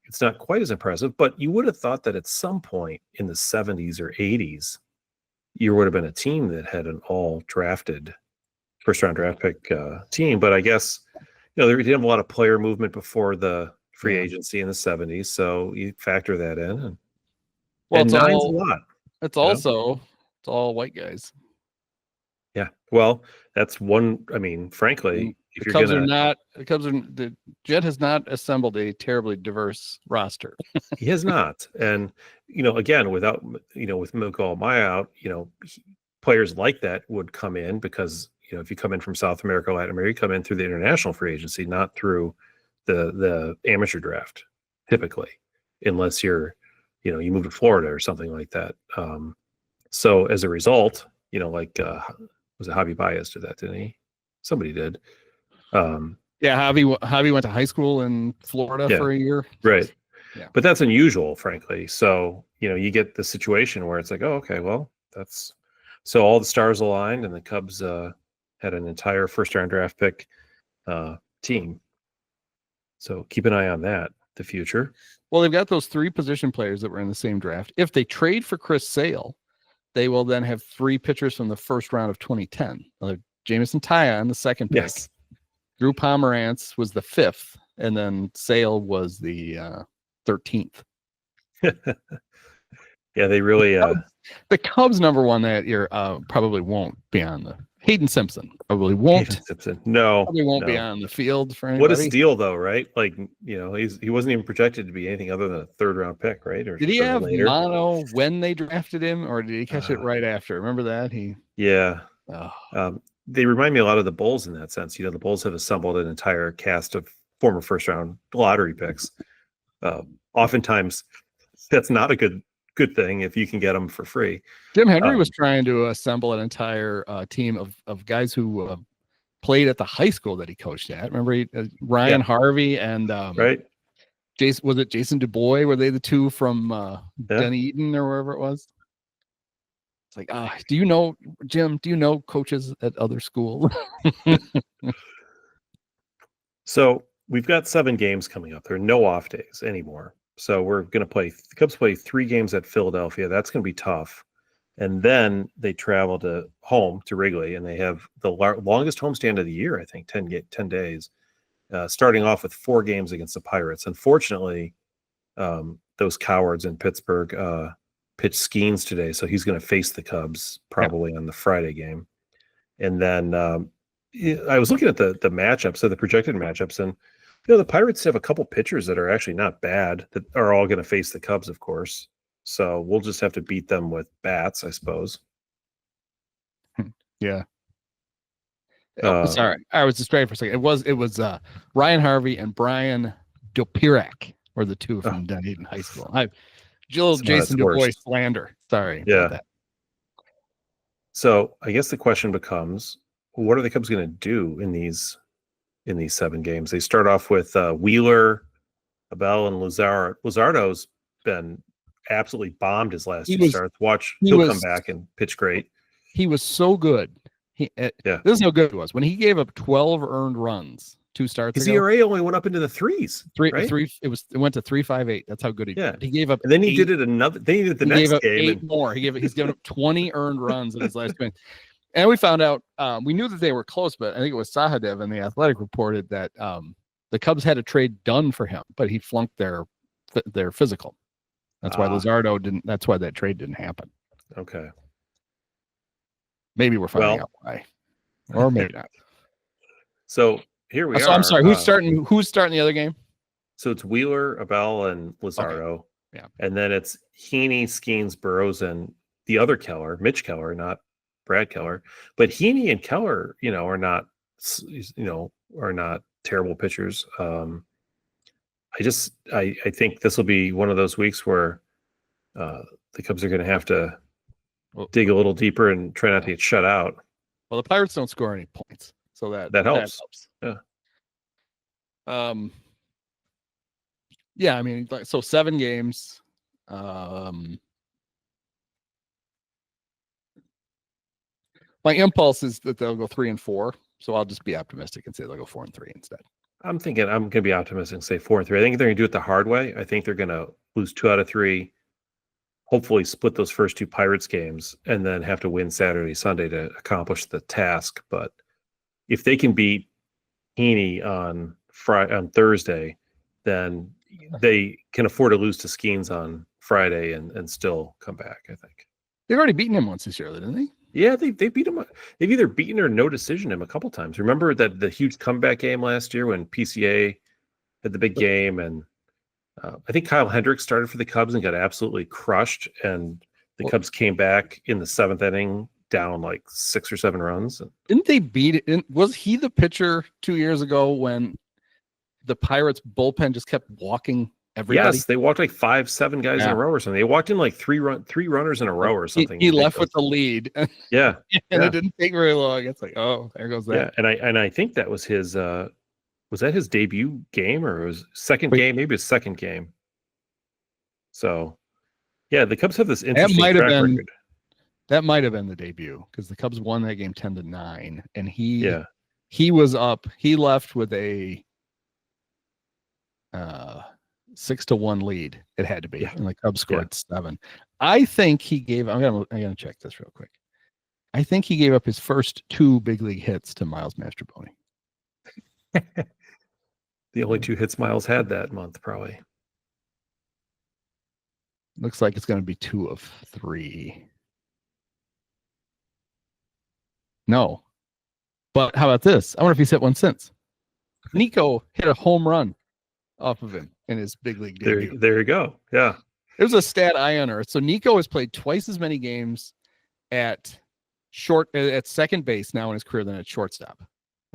it's not quite as impressive, but you would have thought that at some point in the 70s or 80s, you would have been a team that had an all drafted first-round draft pick team. But I guess, they didn't have a lot of player movement before the free agency in the 70s. So you factor that in. And nine's a lot. It's also, it's all white guys. Yeah. Well, that's one. I mean, frankly, if you're the Jet has not assembled a terribly diverse roster. He has not. And, again, with Miguel Maya out, players like that would come in because, if you come in from South America, Latin America, you come in through the international free agency, not through the amateur draft, typically, unless you're, you move to Florida or something like that. So as a result, was it Javi Baez did that, didn't he? Somebody did. Javi went to high school in Florida for a year. Right. Yeah. But that's unusual, frankly. So, you get the situation where it's like, oh, okay, well, so all the stars aligned and the Cubs had an entire first-round draft pick team. So keep an eye on that, the future. Well, they've got those 3 position players that were in the same draft. If they trade for Chris Sale, they will then have 3 pitchers from the first round of 2010. Jameson Taya on the second pick. Yes. Drew Pomerantz was the 5th, and then Sale was the 13th. Yeah, they really the Cubs number 1 that year probably won't be on the Hayden Simpson. Probably won't. Hayden Simpson. No. Probably won't be on the field for anybody. What a steal, though, right? Like, he wasn't even projected to be anything other than a 3rd-round pick, right? Or did he have mono when they drafted him, or did he catch it right after? Remember that? Yeah. They remind me a lot of the Bulls in that sense. The Bulls have assembled an entire cast of former first-round lottery picks. Oftentimes, that's not a good thing if you can get them for free. Jim Hendry was trying to assemble an entire team of guys who played at the high school that he coached at. Remember Ryan Harvey and right? Jason Du Bois? Were they the 2 from Dunedin or wherever it was? like, do you know, Jim? Do you know coaches at other schools? So we've got 7 games coming up. There are no off days anymore. So we're going to play. The Cubs play 3 games at Philadelphia. That's going to be tough. And then they travel home to Wrigley, and they have the longest homestand of the year. I think 10 days. Starting off with 4 games against the Pirates. Unfortunately, those cowards in Pittsburgh pitched Skeens today, so he's going to face the Cubs probably on the Friday game. And then I was looking at the matchups, so the projected matchups, and the Pirates have a couple pitchers that are actually not bad that are all going to face the Cubs, of course. So we'll just have to beat them with bats, I suppose. Yeah. Sorry, I was distracted for a second. It was Ryan Harvey and Brian Dopirak were the two from Dunedin High School. Jason DuBois slander. Sorry. Yeah. About that. So I guess the question becomes, what are the Cubs going to do in these 7 games? They start off with Wheeler, Abel, and Luzardo. Luzardo's been absolutely bombed his last 2 starts. He'll come back and pitch great. He was so good. This is how good it was when he gave up 12 earned runs 2 starts. His ERA only went up into the threes. It went to 3.58. That's how good he did. He gave up. And then he did it another. Then he did the next game. 8 more. He's given up 20 earned runs in his last game. And we found out. We knew that they were close, but I think it was Sahadev and the Athletic reported that the Cubs had a trade done for him, but he flunked their physical. That's why Luzardo didn't. That's why that trade didn't happen. Okay. Maybe we're finding out why, or maybe not. So here we are. So I'm sorry. Who's starting the other game? So it's Wheeler, Abel, and Luzardo. Okay. Yeah, and then it's Heaney, Skeens, Burrows, and the other Keller, Mitch Keller, not Brad Keller. But Heaney and Keller, are not terrible pitchers. I think this will be one of those weeks where the Cubs are going to have to dig a little deeper and try not to get shut out. Well, the Pirates don't score any points, so that helps. Yeah. Yeah, I mean, so 7 games. My impulse is that they'll go 3-4, so I'll just be optimistic and say they'll go 4-3 instead. I'm thinking I'm going to be optimistic and say 4-3. I think they're going to do it the hard way. I think they're going to lose 2 out of 3. Hopefully split those first 2 Pirates games and then have to win Saturday, Sunday to accomplish the task. But if they can beat Heaney on Thursday, then they can afford to lose to Skeens on Friday and still come back, I think. They've already beaten him once this year, didn't they? Yeah, they beat him. They've either beaten or no decision him a couple times. Remember that the huge comeback game last year when PCA had the big game, and I think Kyle Hendricks started for the Cubs and got absolutely crushed, and the Cubs came back in the 7th inning down like 6 or 7 runs. Didn't they beat it? Was he the pitcher 2 years ago when the Pirates bullpen just kept walking everybody? Yes, they walked like 5-7 guys in a row or something. They walked in like 3 runners in a row or something. He left with the lead. Yeah. And it didn't take very long. It's like, oh, there goes that. Yeah, and I think that was his was that his debut game or his second game? Maybe his second game. So yeah, the Cubs have this interesting track record. That might have been the debut because the Cubs won that game 10-9, and he was up. He left with a 6-1 lead. It had to be, and the Cubs scored 7. I think he gave. I'm gonna check this real quick. I think he gave up his first 2 big league hits to Miles Mastrobuoni. The only 2 hits Miles had that month, probably. Looks like it's going to be 2 of 3. No. But how about this? I wonder if he's hit one since. Nico hit a home run off of him in his big league debut. There you go. Yeah. There's a stat I unearthed. So Nico has played twice as many games at second base now in his career than at shortstop.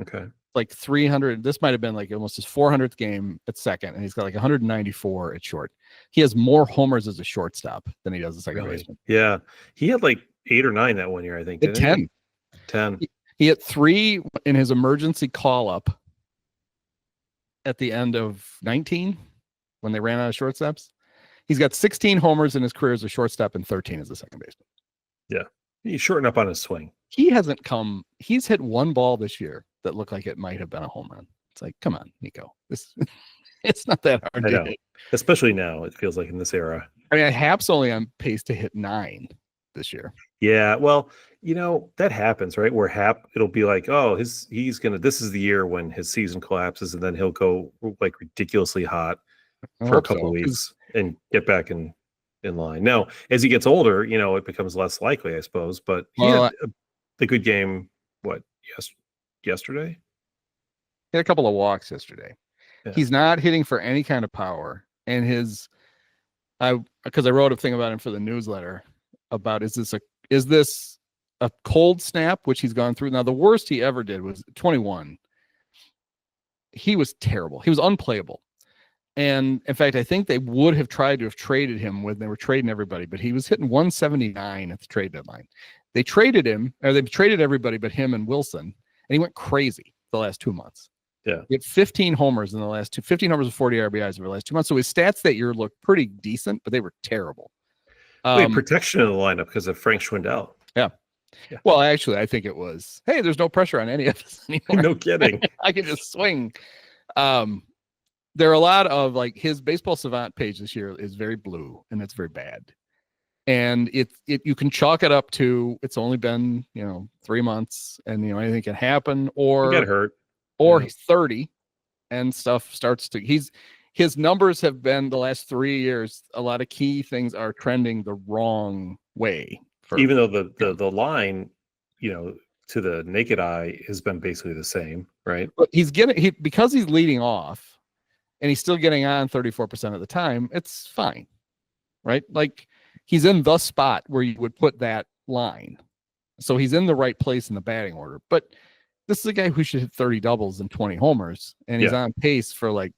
Okay. Like 300. This might have been like almost his 400th game at second, and he's got like 194 at short. He has more homers as a shortstop than he does as second baseman. Yeah. He had like 8 or 9 that one year, I think. 10. 10. He hit 3 in his emergency call-up at the end of 19 when they ran out of shortstops. He's got 16 homers in his career as a shortstop and 13 as a second baseman. Yeah. He shortened up on his swing. He's hit one ball this year that looked like it might have been a home run. It's like, come on, Nico. It's not that hard to hit. Especially now, it feels like in this era. I mean, Hap's only on pace to hit 9 this year. Yeah, well, that happens, right? Where Hap, it'll be like, oh, this is the year when his season collapses, and then he'll go like ridiculously hot for a couple of weeks and get back in line. Now, as he gets older, it becomes less likely, I suppose. But he had a good game. What? Yesterday? He had a couple of walks yesterday. Yeah. He's not hitting for any kind of power, and because I wrote a thing about him for the newsletter about is this a cold snap, which he's gone through. Now, the worst he ever did was 21. He was terrible. He was unplayable. And in fact, I think they would have tried to have traded him when they were trading everybody, but he was hitting 179 at the trade deadline. They traded him, or they traded everybody but him and Wilson, and he went crazy the last 2 months. Yeah. He had 15 homers in the last 15 homers and 40 RBIs over the last 2 months. So his stats that year looked pretty decent, but they were terrible. Protection in the lineup because of Frank Schwindel. Yeah. Well, actually, I think it was, hey, there's no pressure on any of us anymore. No kidding. I can just swing. There are a lot of like his Baseball Savant page this year is very blue, and that's very bad. And you can chalk it up to it's only been 3 months, and anything can happen, or get hurt, or he's 30, and stuff starts to his numbers have been the last 3 years. A lot of key things are trending the wrong way. Even though the line, to the naked eye has been basically the same, right? But because he's leading off, and he's still getting on 34% of the time. It's fine, right? Like he's in the spot where you would put that line, so he's in the right place in the batting order. But this is a guy who should hit 30 doubles and 20 homers, and he's on pace for like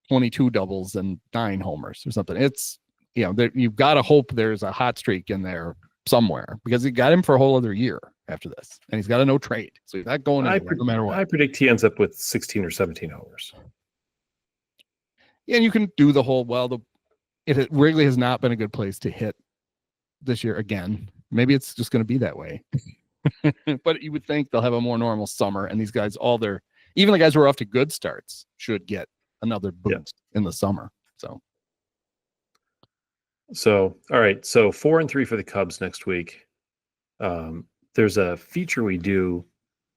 22 doubles and 9 homers or something. It's you've got to hope there's a hot streak in there somewhere, because he got him for a whole other year after this, and he's got a no trade, so he's not going anywhere no matter what. I predict he ends up with 16 or 17 homers. Yeah, and you can do the whole Wrigley has not been a good place to hit this year again. Maybe it's just going to be that way. But you would think they'll have a more normal summer, and these guys, even the guys who are off to good starts, should get another boost in the summer. So all right, so 4 and 3 for the Cubs next week. There's a feature we do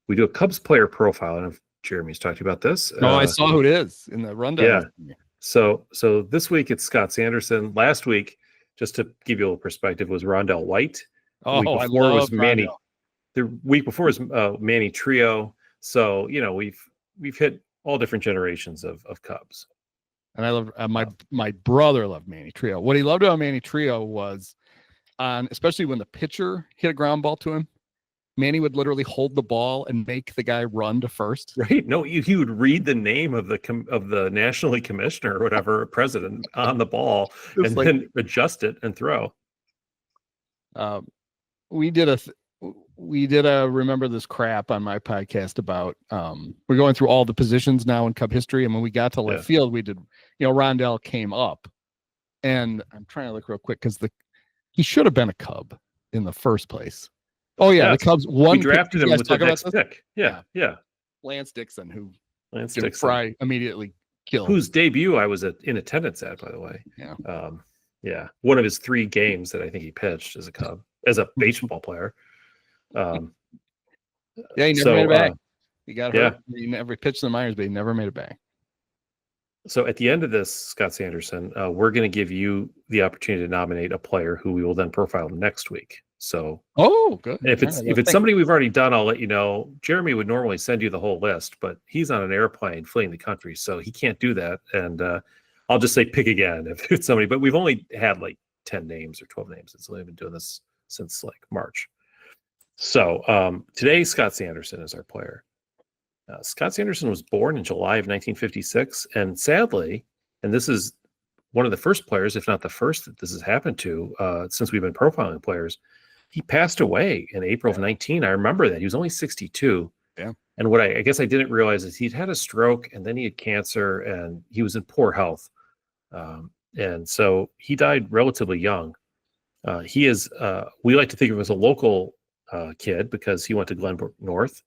a Cubs player profile. I don't know if Jeremy's talked about this. No, I saw who it is in the rundown. Yeah. So this week it's Scott Sanderson. Last week, just to give you a little perspective, was Rondell White. I love Manny. Rondell. The week before was Manny Trio. So we've hit all different generations of Cubs. And I love my brother loved Manny Trio. What he loved about Manny Trio was especially when the pitcher hit a ground ball to him, Manny would literally hold the ball and make the guy run to first. Right. No, he would read the name of the National League commissioner or whatever, president on the ball, and then adjust it and throw. We did a Remember This Crap on my podcast about we're going through all the positions now in Cub history, and when we got to left field, we did Rondell came up, and I'm trying to look real quick because he should have been a Cub in the first place. Oh yeah, the Cubs we drafted him with the next pick. Yeah. Lance Dixon, who Fry immediately killed. Whose debut I was in attendance at, by the way. Yeah. One of his 3 games that I think he pitched as a Cub, as a baseball player. He never made it back. He got hurt. He never pitched in the minors, but he never made it back. So at the end of this, Scott Sanderson, we're going to give you the opportunity to nominate a player who we will then profile next week. So, good. If it's somebody we've already done, I'll let you know. Jeremy would normally send you the whole list, but he's on an airplane fleeing the country, so he can't do that. And I'll just say pick again if it's somebody. But we've only had like 10 names or 12 names. So we've been doing this since like March. So today, Scott Sanderson is our player. Scott Sanderson was born in July of 1956, and sadly, and this is one of the first players, if not the first, that this has happened to since we've been profiling players. He passed away in April of 19. I remember that. He was only 62. Yeah. And what I guess I didn't realize is he'd had a stroke, and then he had cancer, and he was in poor health. And so he died relatively young. He is, we like to think of him as a local kid because he went to Glenbrook North,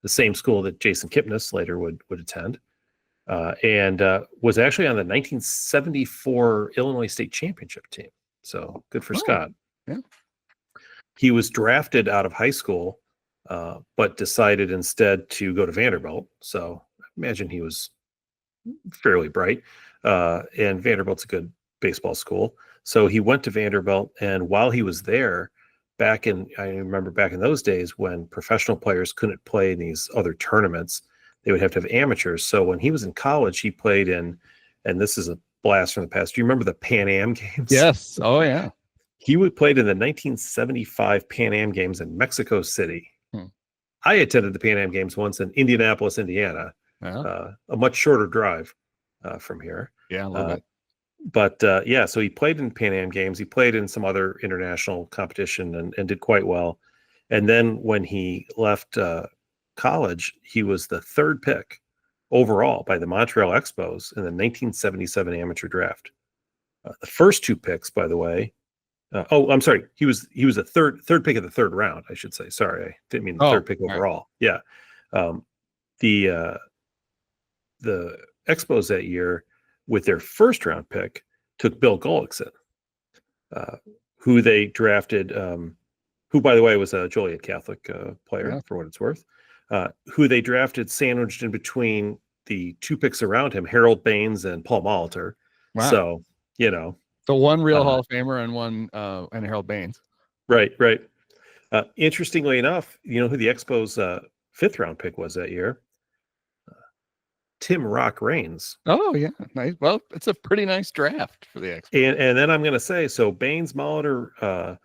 the same school that Jason Kipnis later would attend, and was actually on the 1974 Illinois State Championship team. So good for Scott. Yeah. He was drafted out of high school, but decided instead to go to Vanderbilt. So I imagine he was fairly bright, and Vanderbilt's a good baseball school. So he went to Vanderbilt, and while he was there, I remember back in those days when professional players couldn't play in these other tournaments, they would have to have amateurs. So when he was in college, he played in, and this is a blast from the past. Do you remember the Pan Am games? Yes. Oh, yeah. He played in the 1975 Pan Am games in Mexico City. I attended the Pan Am games once in Indianapolis, Indiana, a much shorter drive from here. Yeah, a little bit. But so he played in Pan Am games. He played in some other international competition and did quite well. And then when he left college, he was the third pick overall by the Montreal Expos in the 1977 amateur draft. The first two picks, by the way. I'm sorry. He was a third pick of the third round, I should say. Sorry, I didn't mean the third pick overall. Right. Yeah. The Expos that year, with their first round pick, took Bill Gullickson, who they drafted, who, by the way, was a Joliet Catholic player, for what it's worth, who they drafted sandwiched in between the two picks around him, Harold Baines and Paul Molitor. Wow. So, So one real Hall of Famer and one and Harold Baines. Right. Interestingly enough, you know who the Expos' fifth round pick was that year? Tim Rock Raines. Oh, yeah. Nice. Well, it's a pretty nice draft for the Expos. And then I'm going to say, so Baines, Molitor,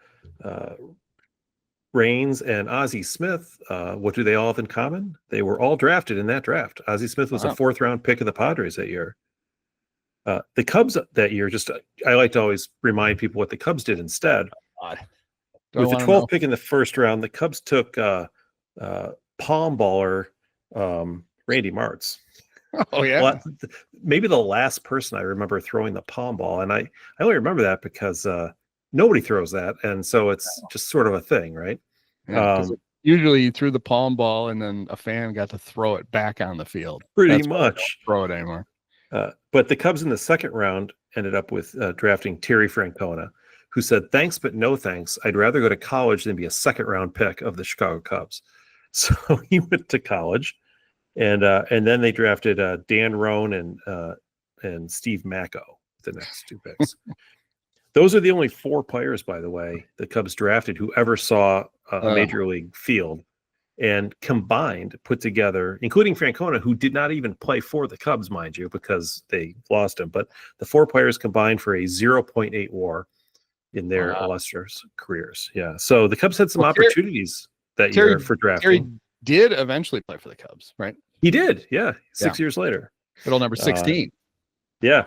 Raines, and Ozzie Smith, what do they all have in common? They were all drafted in that draft. Ozzie Smith was a fourth round pick of the Padres that year. The Cubs that year, I like to always remind people what the Cubs did instead. With the 12th pick in the first round, the Cubs took palm baller Randy Martz. Oh, yeah. Maybe the last person I remember throwing the palm ball. And I only remember that because nobody throws that. And so it's just sort of a thing, right? Yeah, usually you threw the palm ball and then a fan got to throw it back on the field. Pretty much. Throw it anymore. But the Cubs in the second round ended up with drafting Terry Francona, who said, "Thanks, but no thanks. I'd rather go to college than be a second round pick of the Chicago Cubs." So he went to college, and then they drafted Dan Roan and Steve Macko, the next two picks. Those are the only four players, by the way, the Cubs drafted who ever saw a major league field. And combined, put together, including Francona, who did not even play for the Cubs, mind you, because they lost him. But the four players combined for a 0.8 WAR in their illustrious careers. Yeah. So the Cubs had some opportunities that year for drafting. Terry did eventually play for the Cubs, right? He did. Yeah. 6 years later. Good old number 16. Yeah.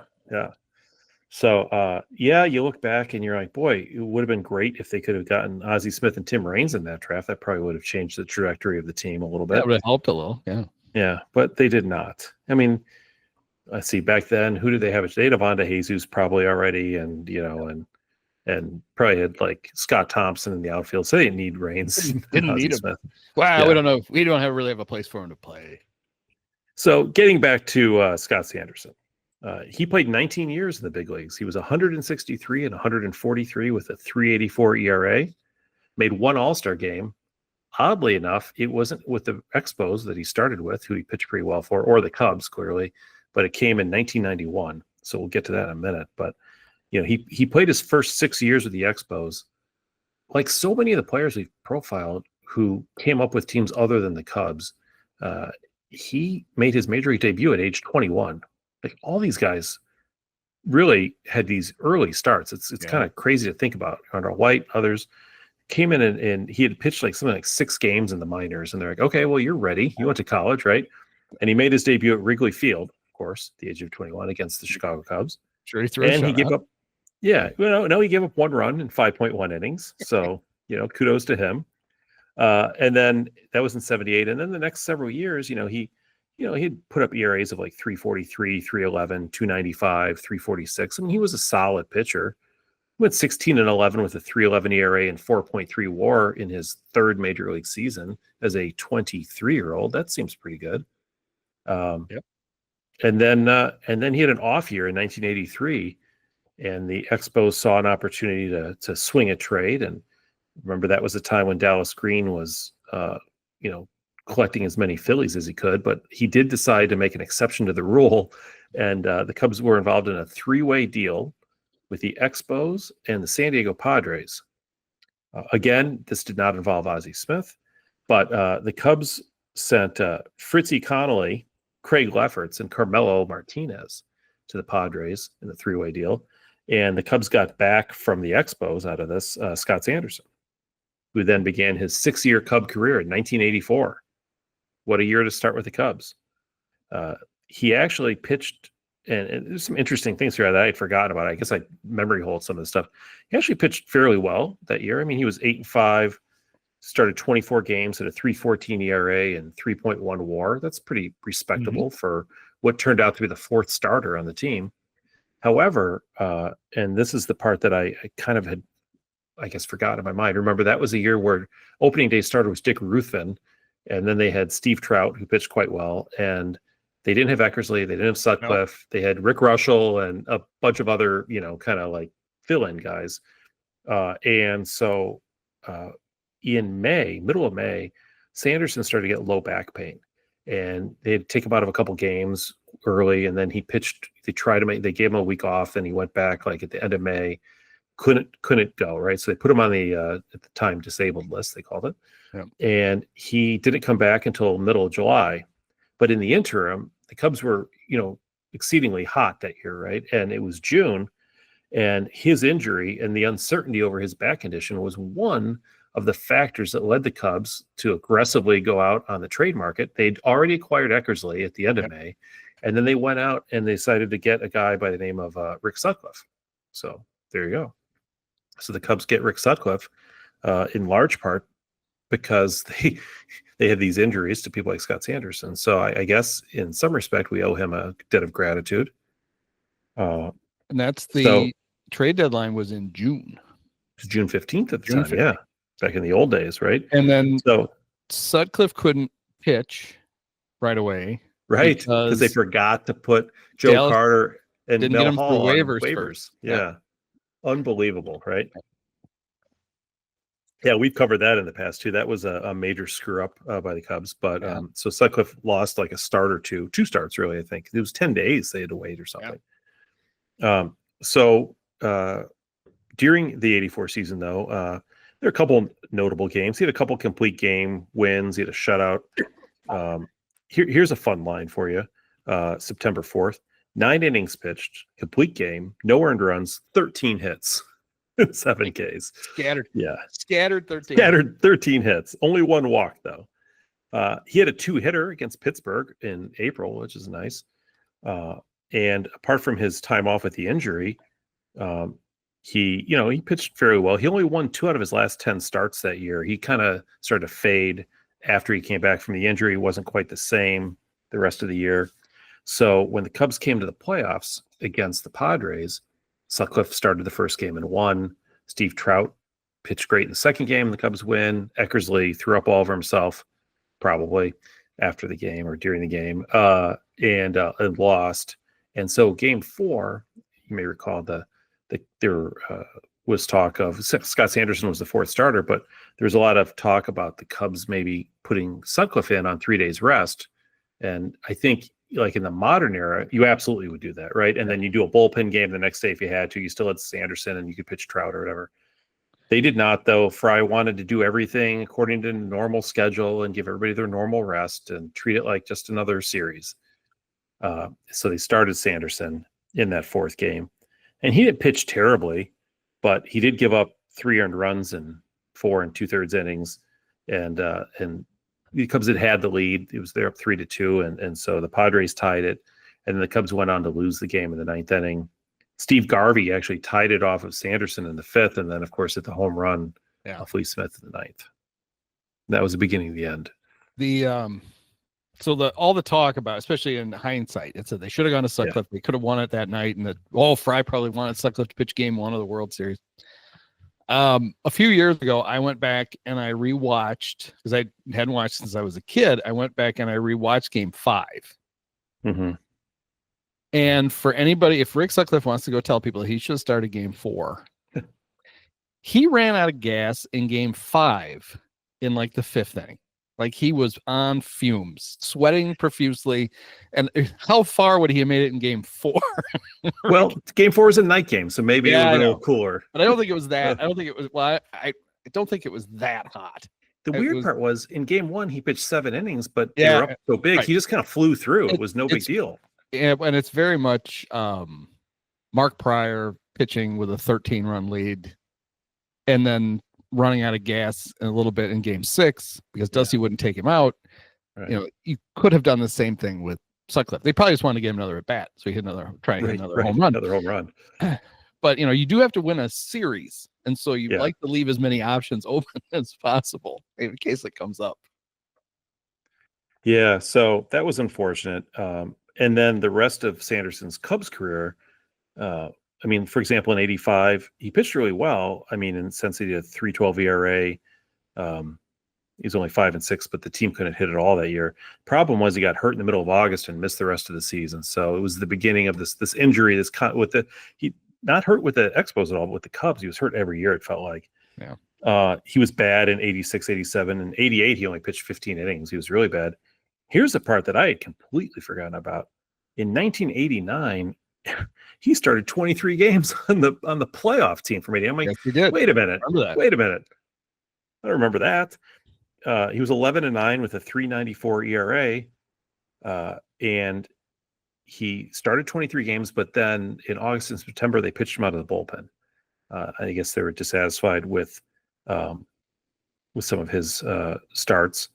So, you look back and you're like, boy, it would have been great if they could have gotten Ozzie Smith and Tim Raines in that draft. That probably would have changed the trajectory of the team a little bit. That would have helped a little, yeah. Yeah, but they did not. I mean, let's see, back then, who did they have? They had Avonda Jesus probably already, and probably had like Scott Thompson in the outfield, so they didn't need Raines. Didn't need him. Smith. Wow, we don't know. We don't really have a place for him to play. So getting back to Scott Sanderson. He played 19 years in the big leagues. He was 163 and 143 with a 3.84 ERA, made one All-Star game. Oddly enough, it wasn't with the Expos that he started with, who he pitched pretty well for, or the Cubs, clearly, but it came in 1991. So we'll get to that in a minute. But, he played his first 6 years with the Expos. Like so many of the players we've profiled who came up with teams other than the Cubs, he made his major league debut at age 21. Like all these guys really had these early starts. It's kind of crazy to think about. Andre White, others came in and he had pitched like something like 6 games in the minors, and they're like, okay, well, you're ready. You went to college, right? And he made his debut at Wrigley Field, of course, at the age of 21 against the Chicago Cubs. Sure, he threw and he gave up. Yeah, he gave up 1 run in 5.1 innings. So kudos to him. And then that was in 78, and then the next several years, he'd put up ERAs of like 3.43, 3.11, 2.95, 3.46. I mean, he was a solid pitcher. went 16-11 with a 3.11 ERA and 4.3 WAR in his third major league season as a 23-year-old. That seems pretty good. Yep. And then he had an off year in 1983, and the Expos saw an opportunity to swing a trade. And remember, that was a time when Dallas Green was, collecting as many Phillies as he could, but he did decide to make an exception to the rule. And the Cubs were involved in a 3-way deal with the Expos and the San Diego Padres. Again, this did not involve Ozzie Smith, but the Cubs sent Fritzy Connolly, Craig Lefferts, and Carmelo Martinez to the Padres in the 3-way deal. And the Cubs got back from the Expos out of this Scott Sanderson, who then began his 6-year Cub career in 1984. What a year to start with the Cubs. He actually pitched, and there's some interesting things here that I had forgotten about. I guess I memory hold some of the stuff. He actually pitched fairly well that year. I mean, he was 8-5, started 24 games at a 3.14 ERA and 3.1 WAR. That's pretty respectable for what turned out to be the 4th starter on the team. However, and this is the part that I kind of had, I guess, forgotten in my mind. Remember, that was a year where opening day starter was Dick Ruthven, and then they had Steve Trout, who pitched quite well, and they didn't have Eckersley, they didn't have Sutcliffe, Nope. They had Rick Russell and a bunch of other, kind of like fill-in guys. And so in middle of May, Sanderson started to get low back pain, and they had to take him out of a couple games early, and then he pitched. They gave him a week off, and he went back like at the end of May. Couldn't go, right? So they put him on the at the time disabled list, they called it. Yep. And he didn't come back until middle of July. But in the interim, the Cubs were, exceedingly hot that year, right? And it was June, and his injury and the uncertainty over his back condition was one of the factors that led the Cubs to aggressively go out on the trade market. They'd already acquired Eckersley at the end of May, and then they went out and they decided to get a guy by the name of Rick Sutcliffe. So there you go. So the Cubs get Rick Sutcliffe in large part because they had these injuries to people like Scott Sanderson. So I guess in some respect we owe him a debt of gratitude. And that's the trade deadline was in June. It was June 15th at the June time, yeah. Back in the old days, right? And then Sutcliffe couldn't pitch right away. Right, because they forgot to put Joe Dallas Carter and didn't Mel get him Hall for on waivers waivers. first. Yeah. Unbelievable, right? Yeah, we've covered that in the past too. That was a major screw up by the Cubs. But so Sutcliffe lost like a start or two starts really, I think. It was 10 days they had to wait or something. So during the 84 season, though, there are a couple notable games. He had a couple complete game wins. He had a shutout. Here's a fun line for you. September 4th, 9 innings pitched, complete game, no earned runs, 13 hits, 7 Ks. Scattered. Yeah. Scattered 13. Scattered 13 hits. Only 1 walk, though. He had a 2-hitter against Pittsburgh in April, which is nice. And apart from his time off with the injury, he pitched fairly well. He only won 2 out of his last 10 starts that year. He kind of started to fade after he came back from the injury. He wasn't quite the same the rest of the year. So when the Cubs came to the playoffs against the Padres, Sutcliffe started the first game and won. Steve Trout pitched great in the second game. The Cubs win. Eckersley threw up all over himself, probably after the game or during the game, and lost. And so game 4, you may recall there was talk of Scott Sanderson was the 4th starter, but there was a lot of talk about the Cubs maybe putting Sutcliffe in on 3 days rest. And I think like in the modern era, you absolutely would do that, right? And then you do a bullpen game the next day if you had to. You still had Sanderson and you could pitch Trout or whatever. They did not, though. Fry wanted to do everything according to normal schedule and give everybody their normal rest and treat it like just another series. So they started Sanderson in that 4th game. And he didn't pitch terribly, but he did give up 3 earned runs in 4 2/3 innings. And the Cubs had the lead. It was there up 3-2. And so the Padres tied it. And then the Cubs went on to lose the game in the 9th inning. Steve Garvey actually tied it off of Sanderson in the 5th. And then, of course, hit the home run off Lee Smith in the 9th. That was the beginning of the end. The So all the talk about, especially in hindsight, it said they should have gone to Sutcliffe. They could have won it that night, and Fry probably wanted Sutcliffe to pitch Game 1 of the World Series. A few years ago, I went back and I rewatched, because I hadn't watched since I was a kid. I went back and I rewatched Game 5. Mm-hmm. And for anybody, if Rick Sutcliffe wants to go tell people he should have started Game 4, he ran out of gas in Game 5 in like the 5th inning. Like he was on fumes, sweating profusely. And how far would he have made it in Game 4? Well, Game 4 is a night game, so maybe it would have been a little cooler. But I don't think it was that. I don't think it was. Well, I don't think it was that hot. The weird part was in Game 1 he pitched 7 innings, but they were up so big he just kind of flew through. It was no big deal. Yeah, and it's very much Mark Pryor pitching with a 13-run lead, and then running out of gas a little bit in Game 6 because Dusty wouldn't take him out. Right. You know, you could have done the same thing with Sutcliffe. They probably just wanted to get him another at bat, so he hit another home run. Another home run. But you know, you do have to win a series, and so you like to leave as many options open as possible in case it comes up. Yeah, so that was unfortunate. And then the rest of Sanderson's Cubs career, I mean, for example, in '85, he pitched really well. I mean, in since he had a 3.12 ERA, he's only 5-6, but the team couldn't hit it all that year. Problem was he got hurt in the middle of August and missed the rest of the season. So it was the beginning of this injury. He not hurt with the Expos at all, but with the Cubs, he was hurt every year. It felt like. Yeah. He was bad in '86, '87, and '88. He only pitched 15 innings. He was really bad. Here's the part that I had completely forgotten about. In 1989. He started 23 games on the playoff team for me. I'm like, yes, he did. Wait a minute. I don't remember that. He was 11-9 with a 3.94 ERA, and he started 23 games. But then in August and September, they pitched him out of the bullpen. I guess they were dissatisfied with some of his starts,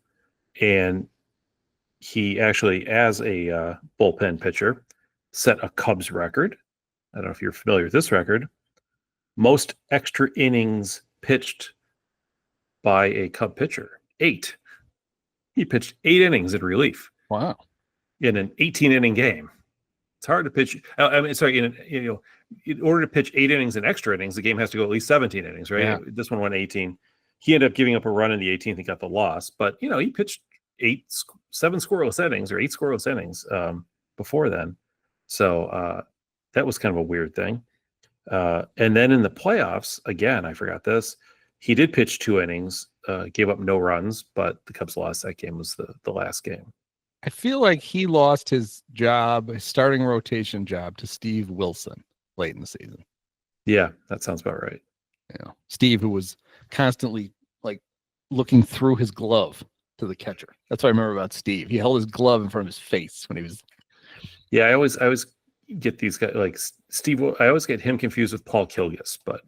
and he actually, as a bullpen pitcher, set a Cubs record. I don't know if you're familiar with this record. Most extra innings pitched by a Cub pitcher. 8. He pitched 8 innings in relief. Wow. In an 18-inning game. It's hard to pitch. In order to pitch 8 innings in extra innings, the game has to go at least 17 innings, right? Yeah. This one went 18. He ended up giving up a run in the 18th and got the loss. But, he pitched 7 scoreless innings or 8 scoreless innings before then. So that was kind of a weird thing. And then in the playoffs, again, I forgot this. He did pitch 2 innings, gave up no runs, but the Cubs lost that game. Was the last game. I feel like he lost his starting rotation job to Steve Wilson late in the season. Yeah, that sounds about right. Yeah, Steve, who was constantly like looking through his glove to the catcher. That's what I remember about Steve. He held his glove in front of his face when he was. Yeah, I always get these guys like Steve. I always get him confused with Paul Kilgus, but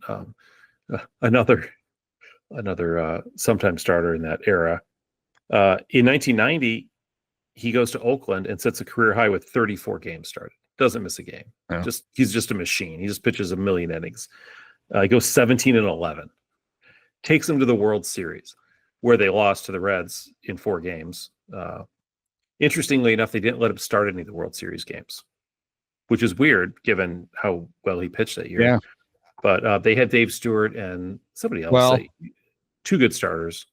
another sometime starter in that era. In 1990, he goes to Oakland and sets a career high with 34 games started. Doesn't miss a game. Oh. He's just a machine. He just pitches a million innings. He goes 17-11. Takes them to the World Series, where they lost to the Reds in 4 games. Interestingly enough, they didn't let him start any of the World Series games, which is weird given how well he pitched that year. Yeah. But they had Dave Stewart and somebody else. 2 good starters.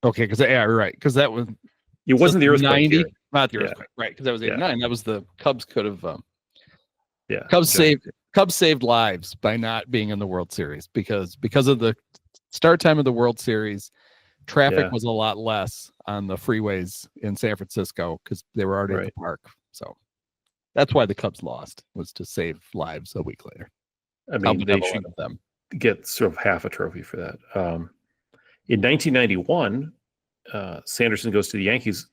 Okay, because right, because that was it wasn't the earthquake 90, year. Not the earthquake, right? Because that was 89. That was the Cubs could have. Cubs saved lives by not being in the World Series because of the start time of the World Series. Traffic was a lot less on the freeways in San Francisco because they were already at the park. So that's why the Cubs lost, was to save lives a week later. I mean, they should get sort of half a trophy for that. In 1991, Sanderson goes to the Yankees.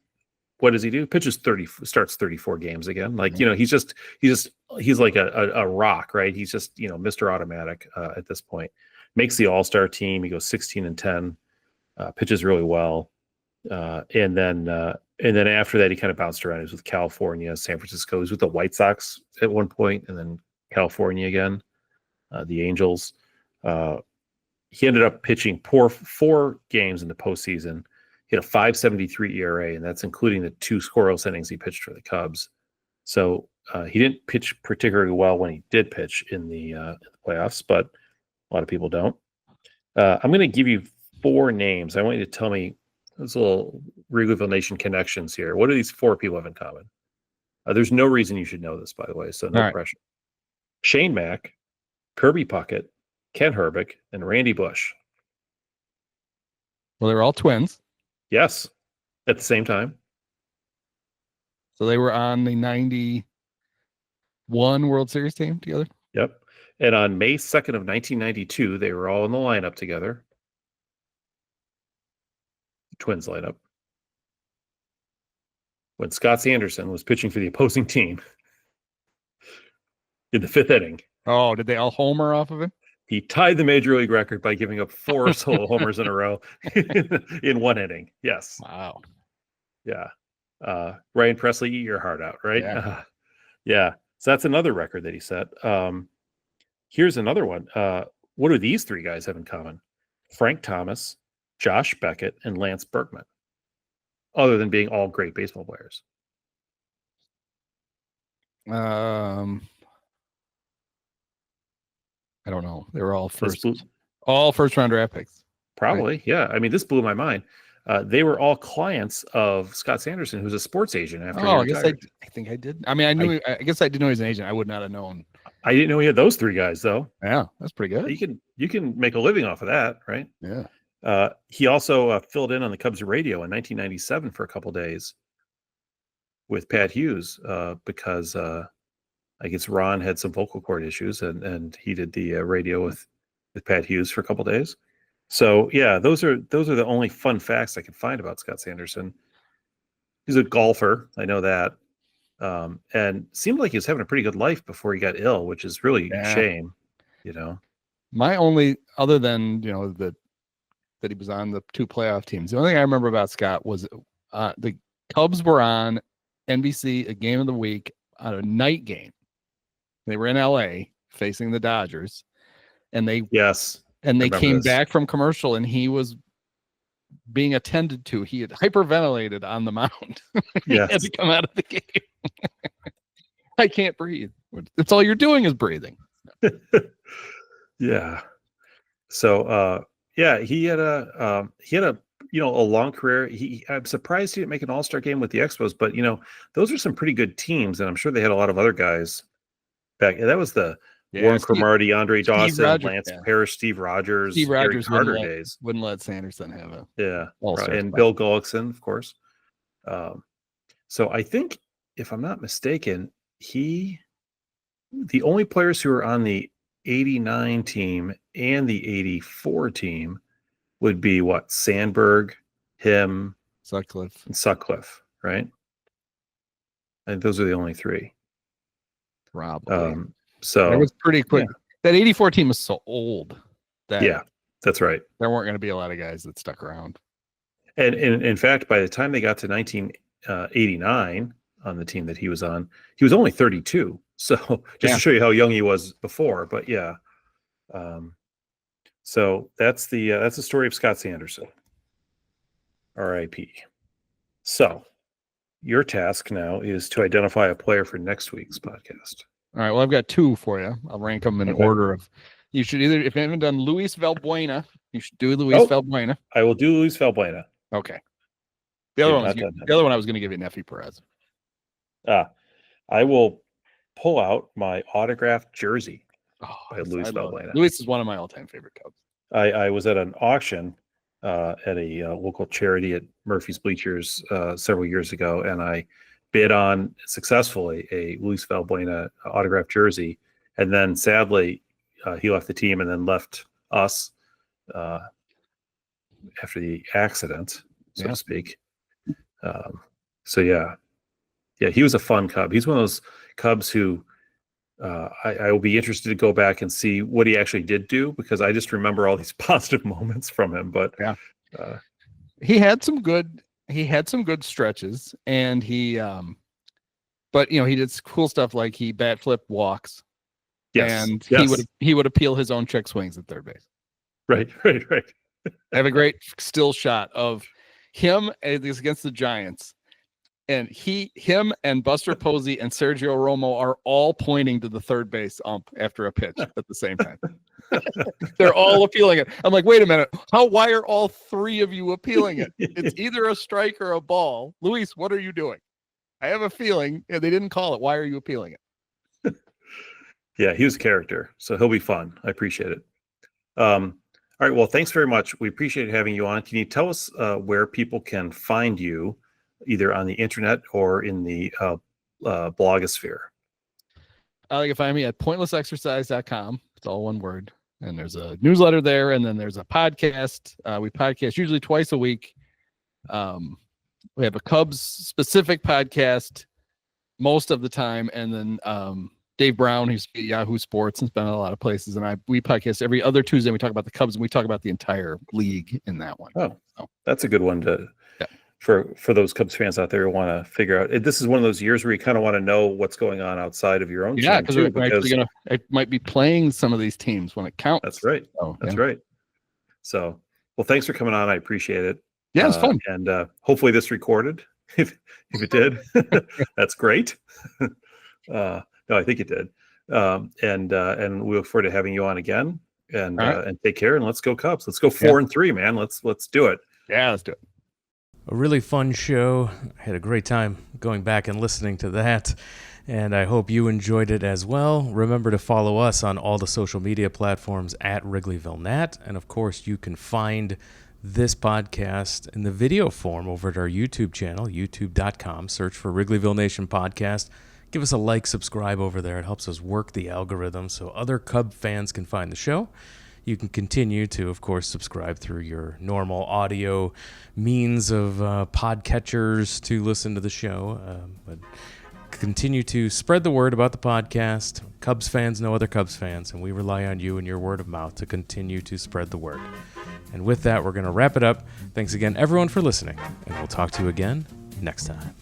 What does he do? Starts 34 games again. Like, he's like a rock, right? He's just, Mr. Automatic at this point. Makes the All-Star team. He goes 16-10. Pitches really well, and then after that he kind of bounced around. He was with California, San Francisco. He was with the White Sox at one point, and then California again, the Angels. He ended up pitching 4 games in the postseason. He had a 5.73 ERA, and that's including the 2 scoreless innings he pitched for the Cubs. So he didn't pitch particularly well when he did pitch in the playoffs, but a lot of people don't. I'm going to give you 4 names. I want you to tell me, those little Wrigleyville Nation connections here. What do these 4 people have in common? There's no reason you should know this, by the way, so no pressure. Shane Mack, Kirby Puckett, Ken Herbick, and Randy Bush. Well, they were all twins. Yes, at the same time. So they were on the 91 World Series team together? Yep. And on May 2nd of 1992, they were all in the lineup together. The Twins lineup. When Scott Sanderson was pitching for the opposing team in the 5th inning. Oh, did they all homer off of him? He tied the major league record by giving up 4 solo homers in a row in 1 inning. Yes. Wow. Yeah. Ryan Presley, eat your heart out, right? Yeah. Yeah. So that's another record that he set. Here's another one. What do these 3 guys have in common? Frank Thomas, Josh Beckett, and Lance Berkman, other than being all great baseball players. I don't know. They were all first round draft picks. Probably, right? Yeah. I mean, this blew my mind. They were all clients of Scott Sanderson, who's a sports agent. After I think I did. I mean, I guess I did know he was an agent. I would not have known. I didn't know he had those 3 guys, though. Yeah, that's pretty good. You can make a living off of that, right? Yeah. He also filled in on the Cubs radio in 1997 for a couple days with Pat Hughes because I guess Ron had some vocal cord issues, and he did the radio with Pat Hughes for a couple days. So yeah, those are the only fun facts I can find about Scott Sanderson. He's a golfer, I know that, and seemed like he was having a pretty good life before he got ill, which is really a shame. My only, other than that he was on the 2 playoff teams, the only thing I remember about Scott was the Cubs were on NBC, a game of the week, on a night game. They were in LA facing the Dodgers, and they came back from commercial, and he was being attended to. He had hyperventilated on the mound. He had to come out of the game. I can't breathe. It's all you're doing is breathing. Yeah. So he had a long career. I'm surprised he didn't make an all-star game with the Expos, but those are some pretty good teams, and I'm sure they had a lot of other guys back. That was the Warren Cromartie, Andre Dawson, Lance Parrish, Steve Rogers, Gary Carter days. Wouldn't let Sanderson have a and Bill Gullickson, of course. So I think, if I'm not mistaken, the only players who are on the 89 team and the 84 team would be Sandberg, him, Sutcliffe, and Sutcliffe, right? I think those are the only 3. Probably. So it was pretty quick. Yeah. That 84 team was so old that that's right. There weren't going to be a lot of guys that stuck around. And in fact, by the time they got to 1989 on the team that he was on, he was only 32. So just to show you how young he was before, but yeah. So that's the story of Scott Sanderson. R.I.P. So your task now is to identify a player for next week's podcast. All right. Well, I've got 2 for you. I'll rank them in order of. You should either, if you haven't done Luis Valbuena, you should do Luis Valbuena. I will do Luis Valbuena. Okay. The other one I was going to give you Neffy Perez. I will pull out my autographed jersey by Luis Valbuena. Luis is one of my all-time favorite Cubs. I was at an auction at a local charity at Murphy's Bleachers several years ago, and I bid on successfully a Luis Valbuena autographed jersey, and then sadly he left the team and then left us after the accident, so to speak. He was a fun Cub. He's one of those Cubs who I will be interested to go back and see what he actually did do, because I just remember all these positive moments from him. But he had some good stretches, and he did cool stuff like he bat flipped walks. Yes. And he would appeal his own check swings at third base. Right. I have a great still shot of him is against the Giants, and him and Buster Posey and Sergio Romo are all pointing to the third base ump after a pitch at the same time. They're all appealing it. I'm like, wait a minute. Why are all three of you appealing it? It's either a strike or a ball. Luis, what are you doing? I have a feeling they didn't call it. Why are you appealing it? Yeah, he was a character, so he'll be fun. I appreciate it. All right. Well, thanks very much. We appreciate having you on. Can you tell us where people can find you, either on the internet or in the blogosphere? You can find me at pointlessexercise.com. It's all one word. And there's a newsletter there, and then there's a podcast. We podcast usually twice a week. We have a Cubs specific podcast most of the time, and then Dave Brown, who's at Yahoo Sports and has been in a lot of places, and we podcast every other Tuesday. We talk about the Cubs, and we talk about the entire league in that one. Oh, so that's a good one to for those Cubs fans out there who want to figure out. This is one of those years where you kind of want to know what's going on outside of your own team. Because I might be playing some of these teams when it counts. That's right. So, that's right. So, well, thanks for coming on. I appreciate it. Yeah, it's fun. And hopefully this recorded. If it did, that's great. No, I think it did. And we look forward to having you on again. And and take care. And let's go Cubs. Let's go 4-3, man. Let's do it. Yeah, let's do it. A really fun show. I had a great time going back and listening to that, and I hope you enjoyed it as well. Remember to follow us on all the social media platforms at Wrigleyville Nat, and of course you can find this podcast in the video form over at our YouTube channel, youtube.com. Search for Wrigleyville Nation Podcast. Give us a like, subscribe over there. It helps us work the algorithm so other Cub fans can find the show. You can continue to, of course, subscribe through your normal audio means of podcatchers to listen to the show. But continue to spread the word about the podcast. Cubs fans know other Cubs fans, and we rely on you and your word of mouth to continue to spread the word. And with that, we're going to wrap it up. Thanks again, everyone, for listening, and we'll talk to you again next time.